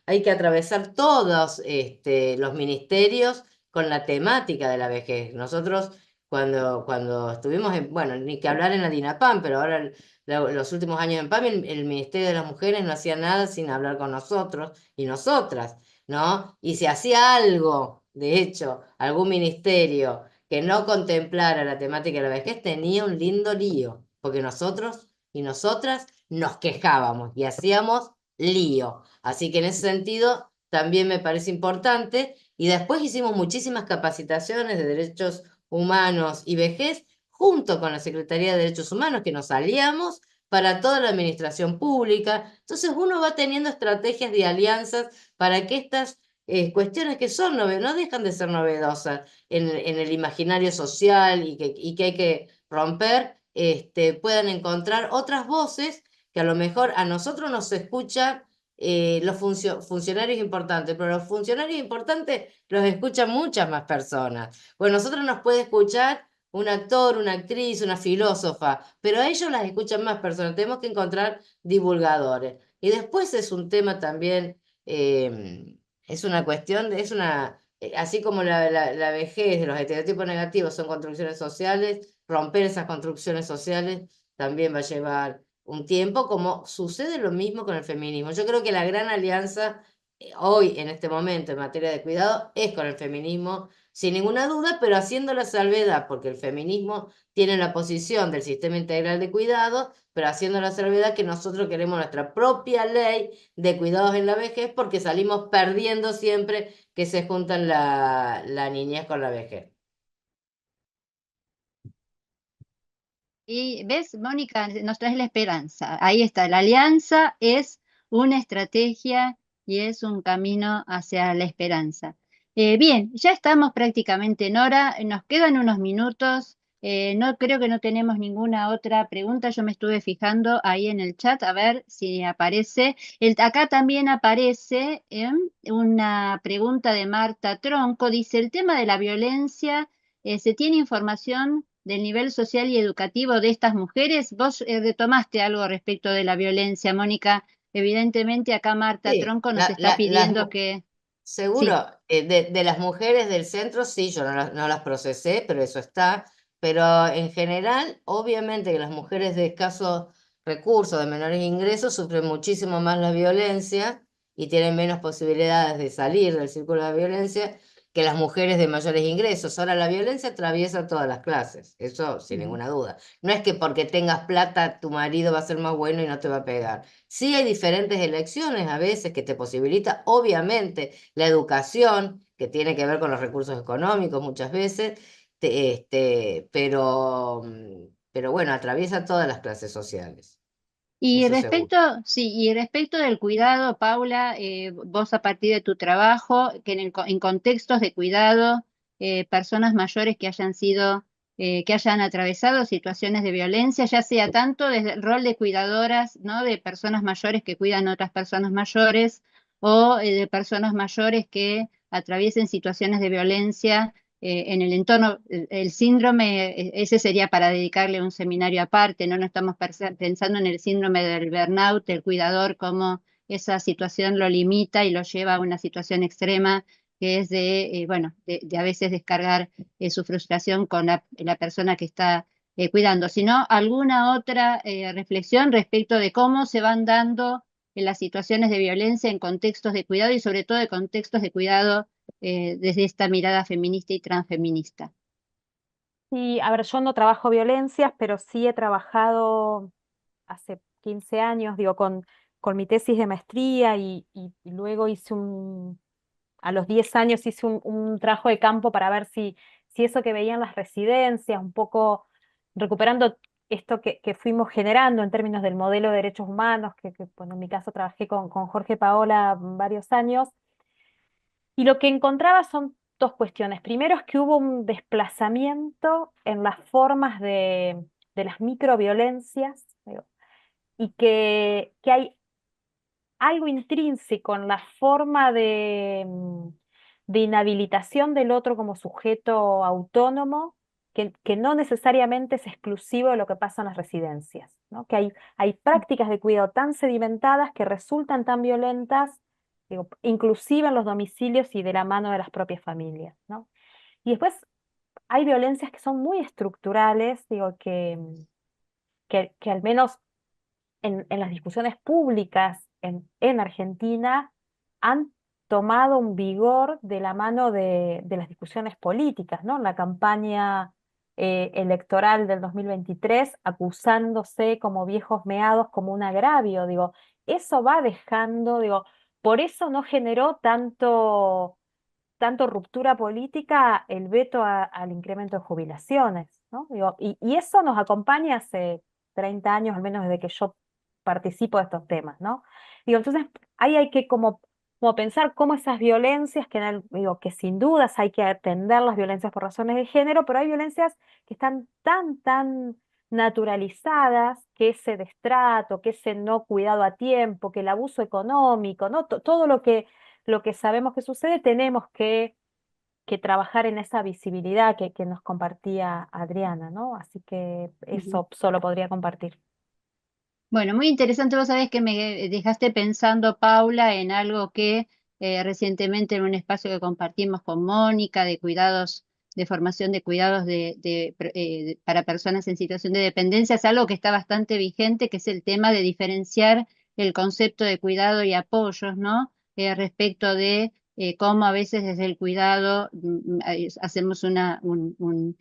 hay que atravesar todos los ministerios con la temática de la vejez. Nosotros cuando estuvimos bueno, ni que hablar en la DINAPAM, pero ahora los últimos años en PAM, el Ministerio de las Mujeres no hacía nada sin hablar con nosotros y nosotras, ¿no? Y si hacía algo, de hecho, algún ministerio que no contemplara la temática de la vejez, tenía un lindo lío, porque nosotros y nosotras nos quejábamos y hacíamos lío. Así que en ese sentido también me parece importante. Y después hicimos muchísimas capacitaciones de derechos humanos y vejez, junto con la Secretaría de Derechos Humanos, que nos aliamos para toda la administración pública. Entonces uno va teniendo estrategias de alianzas para que estas cuestiones que son no dejan de ser novedosas en el imaginario social y que hay que romper, puedan encontrar otras voces que a lo mejor a nosotros nos escuchan los funcionarios importantes, pero los funcionarios importantes los escuchan muchas más personas. Bueno, nosotros nos puede escuchar un actor, una actriz, una filósofa, pero a ellos las escuchan más personas. Tenemos que encontrar divulgadores. Y después es un tema también, es una cuestión, así como la vejez, los estereotipos negativos son construcciones sociales, romper esas construcciones sociales también va a llevar un tiempo, como sucede lo mismo con el feminismo. Yo creo que la gran alianza hoy, en este momento, en materia de cuidado, es con el feminismo, sin ninguna duda, pero haciendo la salvedad, porque el feminismo tiene la posición del sistema integral de cuidado, pero haciendo la salvedad que nosotros queremos nuestra propia ley de cuidados en la vejez, porque salimos perdiendo siempre que se juntan la niñez con la vejez. Y ves, Mónica, nos trae la esperanza. Ahí está, la alianza es una estrategia y es un camino hacia la esperanza. Bien, ya estamos prácticamente en hora, nos quedan unos minutos. No creo que no tenemos ninguna otra pregunta. Yo me estuve fijando ahí en el chat a ver si aparece. Acá también aparece una pregunta de Marta Tronco. Dice, el tema de la violencia, ¿se tiene información del nivel social y educativo de estas mujeres? Vos retomaste algo respecto de la violencia, Mónica. Evidentemente acá Marta Sí, Tronco nos está pidiendo que... Sí, seguro, de las mujeres del centro, sí, yo no las procesé, pero eso está. Pero en general, obviamente que las mujeres de escasos recursos, de menores ingresos, sufren muchísimo más la violencia y tienen menos posibilidades de salir del círculo de la violencia que las mujeres de mayores ingresos. Ahora, la violencia atraviesa todas las clases, eso sin Ujú. ninguna duda. No es que porque tengas plata tu marido va a ser más bueno y no te va a pegar. Sí hay diferentes elecciones a veces que te posibilita, obviamente, la educación, que tiene que ver con los recursos económicos muchas veces, pero bueno, atraviesa todas las clases sociales, Y eso seguro. respecto, sí, y respecto del cuidado, Paula, vos a partir de tu trabajo, que en contextos de cuidado, personas mayores que hayan sido, que hayan atravesado situaciones de violencia, ya sea tanto desde el rol de cuidadoras, ¿no? De personas mayores que cuidan a otras personas mayores, o de personas mayores que atraviesen situaciones de violencia en el entorno, el síndrome, ese sería para dedicarle un seminario aparte, no estamos pensando en el síndrome del burnout, el cuidador, cómo esa situación lo limita y lo lleva a una situación extrema que es de, bueno, de a veces descargar su frustración con la persona que está cuidando, sino alguna otra reflexión respecto de cómo se van dando las situaciones de violencia en contextos de cuidado y sobre todo de contextos de cuidado desde esta mirada feminista y transfeminista. Y a ver, yo no trabajo violencias, pero sí he trabajado hace 15 años, digo, con mi tesis de maestría y luego a los 10 años hice un trabajo de campo para ver si eso que veían las residencias, un poco recuperando esto que fuimos generando en términos del modelo de derechos humanos, bueno, en mi caso trabajé con Jorge Paola varios años, y lo que encontraba son dos cuestiones. Primero es que hubo un desplazamiento en las formas de las microviolencias, digo, y que hay algo intrínseco en la forma de inhabilitación del otro como sujeto autónomo, que no necesariamente es exclusivo de lo que pasa en las residencias, ¿no? Que hay prácticas de cuidado tan sedimentadas que resultan tan violentas, digo, inclusive en los domicilios y de la mano de las propias familias, ¿no? Y después hay violencias que son muy estructurales, digo, que al menos en las discusiones públicas en Argentina han tomado un vigor de la mano de las discusiones políticas, ¿no? En la campaña electoral del 2023, acusándose como viejos meados como un agravio, digo, eso va dejando, digo, por eso no generó tanto ruptura política el veto al incremento de jubilaciones, ¿no? Digo, y eso nos acompaña hace 30 años, al menos desde que yo participo de estos temas, ¿no? Digo, entonces ahí hay que como pensar cómo esas violencias, digo, que sin dudas hay que atender las violencias por razones de género, pero hay violencias que están tan naturalizadas, que ese destrato, que ese no cuidado a tiempo, que el abuso económico, ¿no? Todo lo que sabemos que sucede, tenemos que trabajar en esa visibilidad que nos compartía Adriana, ¿no? Así que Ujú. eso solo podría compartir. Bueno, muy interesante. Vos sabés que me dejaste pensando, Paula, en algo que recientemente en un espacio que compartimos con Mónica de cuidados, de formación de cuidados para personas en situación de dependencia, es algo que está bastante vigente, que es el tema de diferenciar el concepto de cuidado y apoyos, ¿no? Respecto de cómo a veces desde el cuidado hacemos un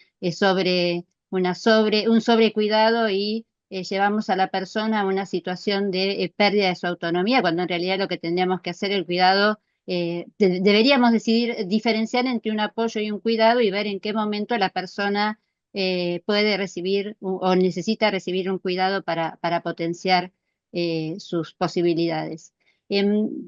sobrecuidado y llevamos a la persona a una situación de pérdida de su autonomía, cuando en realidad lo que tendríamos que hacer el cuidado, deberíamos decidir diferenciar entre un apoyo y un cuidado y ver en qué momento la persona puede recibir o necesita recibir un cuidado para potenciar sus posibilidades.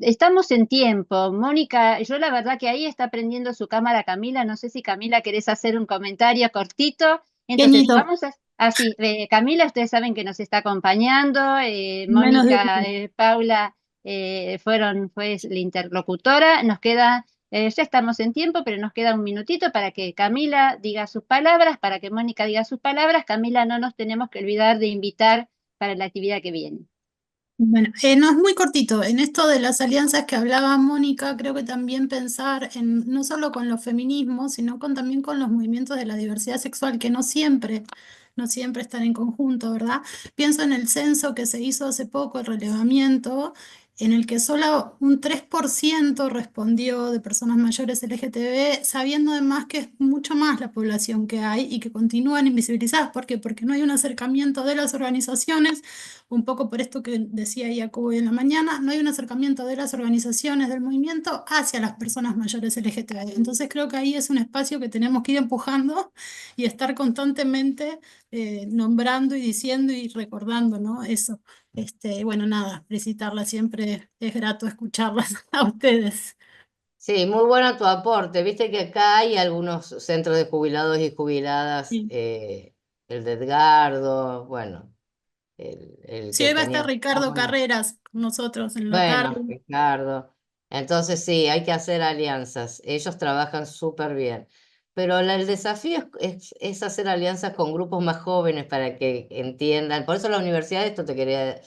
Estamos en tiempo. Mónica, yo la verdad que ahí está prendiendo su cámara Camila. No sé si Camila querés hacer un comentario cortito. Entonces, Pequeñito, vamos a... Así, Camila, ustedes saben que nos está acompañando. menos de Mónica, Paula fue la interlocutora. Nos queda, ya estamos en tiempo, pero nos queda un minutito para que Camila diga sus palabras, para que Mónica diga sus palabras. Camila, no nos tenemos que olvidar de invitar para la actividad que viene. Bueno, no es muy cortito. En esto de las alianzas que hablaba Mónica, creo que también pensar en no solo con los feminismos, sino también con los movimientos de la diversidad sexual, que no siempre están en conjunto, ¿verdad? Pienso en el censo que se hizo hace poco, el relevamiento, en el que solo un 3% respondió de personas mayores LGTB, sabiendo además que es mucho más la población que hay y que continúan invisibilizadas. ¿Por qué? Porque no hay un acercamiento de las organizaciones, un poco por esto que decía Jacobo hoy en la mañana, no hay un acercamiento de las organizaciones del movimiento hacia las personas mayores LGTB. Entonces creo que ahí es un espacio que tenemos que ir empujando y estar constantemente nombrando y diciendo y recordando, ¿no? Eso. Bueno, nada, felicitarla, siempre es grato escucharlas a ustedes. Sí, muy bueno tu aporte. Viste que acá hay algunos centros de jubilados y jubiladas, Sí. el de Edgardo, bueno, el Sí, que hoy va a estar tenía... Ricardo Carreras con nosotros en la tarde. Bueno, Ricardo. Entonces sí, hay que hacer alianzas. Ellos trabajan súper bien. Pero el desafío es hacer alianzas con grupos más jóvenes para que entiendan. Por eso la universidad, esto quería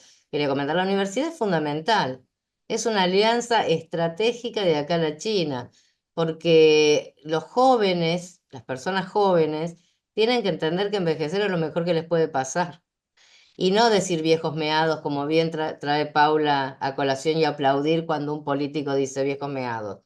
comentar, la universidad es fundamental. Es una alianza estratégica de acá a la China, porque los jóvenes, las personas jóvenes, tienen que entender que envejecer es lo mejor que les puede pasar. Y no decir viejos meados, como bien trae Paula a colación, y aplaudir cuando un político dice viejos meados.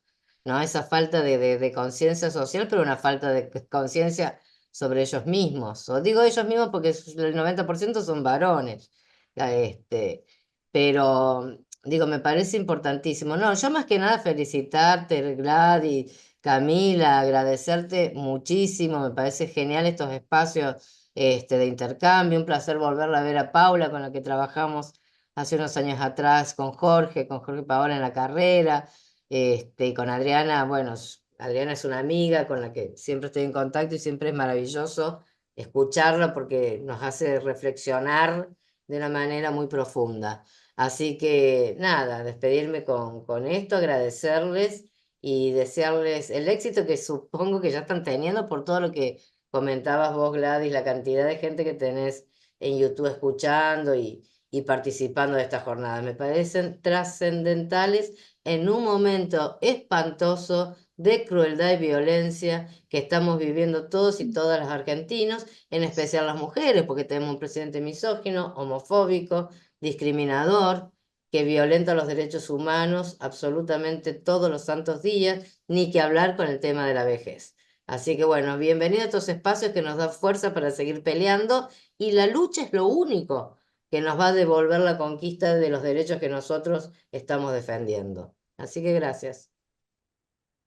¿No? Esa falta de conciencia social, pero una falta de conciencia sobre ellos mismos. O digo ellos mismos porque el 90% son varones. Este, pero digo, me parece importantísimo. No, yo más que nada felicitarte, Gladys, Camila, agradecerte muchísimo. Me parece genial estos espacios de intercambio. Un placer volverla a ver a Paula, con la que trabajamos hace unos años atrás con Jorge Paola en la carrera, y con Adriana. Bueno, Adriana es una amiga con la que siempre estoy en contacto y siempre es maravilloso escucharla porque nos hace reflexionar de una manera muy profunda. Así que nada, despedirme con esto, agradecerles y desearles el éxito que supongo que ya están teniendo por todo lo que comentabas vos, Gladys, la cantidad de gente que tenés en YouTube escuchando y participando de estas jornadas. Me parecen trascendentales en un momento espantoso de crueldad y violencia que estamos viviendo todos y todas los argentinos, en especial las mujeres, porque tenemos un presidente misógino, homofóbico, discriminador, que violenta los derechos humanos absolutamente todos los santos días, ni que hablar con el tema de la vejez. Así que bueno, bienvenido a estos espacios que nos dan fuerza para seguir peleando, y la lucha es lo único que nos va a devolver la conquista de los derechos que nosotros estamos defendiendo. Así que gracias.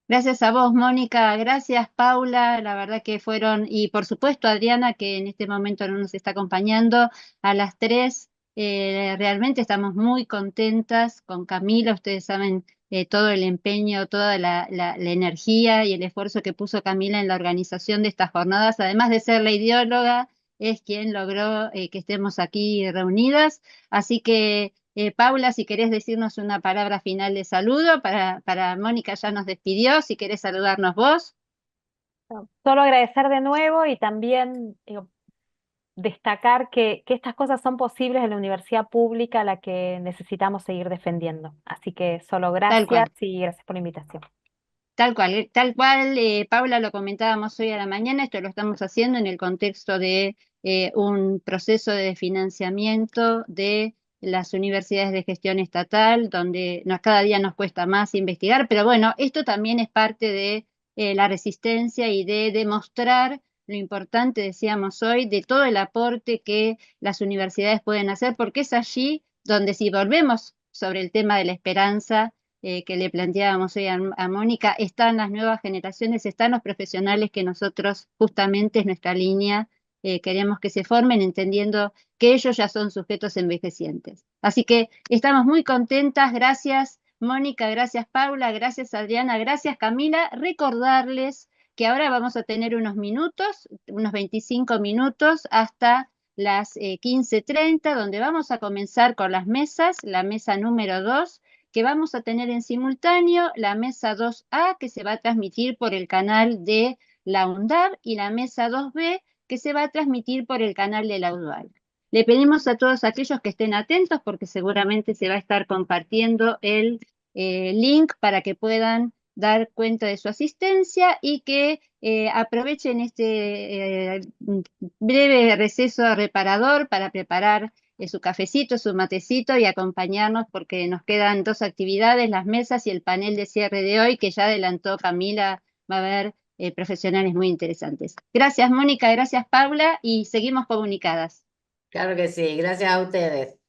Gracias a vos, Mónica. Gracias, Paula. La verdad que fueron, y por supuesto, Adriana, que en este momento no nos está acompañando, a las tres. Realmente estamos muy contentas con Camila. Ustedes saben todo el empeño, toda la energía y el esfuerzo que puso Camila en la organización de estas jornadas. Además de ser la ideóloga, es quien logró que estemos aquí reunidas. Así que Paula, si querés decirnos una palabra final de saludo, para Mónica ya nos despidió, si querés saludarnos vos. Solo agradecer de nuevo y también digo, destacar que estas cosas son posibles en la universidad pública a la que necesitamos seguir defendiendo. Así que solo Tal gracias cual. y gracias por la invitación. Tal cual, Paula, lo comentábamos hoy a la mañana, esto lo estamos haciendo en el contexto de un proceso de financiamiento de las universidades de gestión estatal, donde cada día nos cuesta más investigar, pero bueno, esto también es parte de la resistencia y de demostrar lo importante, decíamos hoy, de todo el aporte que las universidades pueden hacer, porque es allí donde, si volvemos sobre el tema de la esperanza, que le planteábamos hoy a Mónica, están las nuevas generaciones, están los profesionales que nosotros, justamente es nuestra línea, queremos que se formen entendiendo que ellos ya son sujetos envejecientes. Así que estamos muy contentas. Gracias, Mónica, gracias, Paula, gracias, Adriana, gracias, Camila. Recordarles que ahora vamos a tener unos minutos, unos 25 minutos hasta las 15:30, donde vamos a comenzar con las mesas, la mesa número 2, que vamos a tener en simultáneo, la mesa 2A, que se va a transmitir por el canal de la UNDAB, y la mesa 2B, que se va a transmitir por el canal de la UDUAL. Le pedimos a todos aquellos que estén atentos, porque seguramente se va a estar compartiendo el link para que puedan dar cuenta de su asistencia, y que aprovechen este breve receso reparador para preparar su cafecito, su matecito y acompañarnos porque nos quedan 2 actividades, las mesas y el panel de cierre de hoy, que ya adelantó Camila, va a haber profesionales muy interesantes. Gracias, Mónica, gracias, Paula, y seguimos comunicadas. Claro que sí, gracias a ustedes.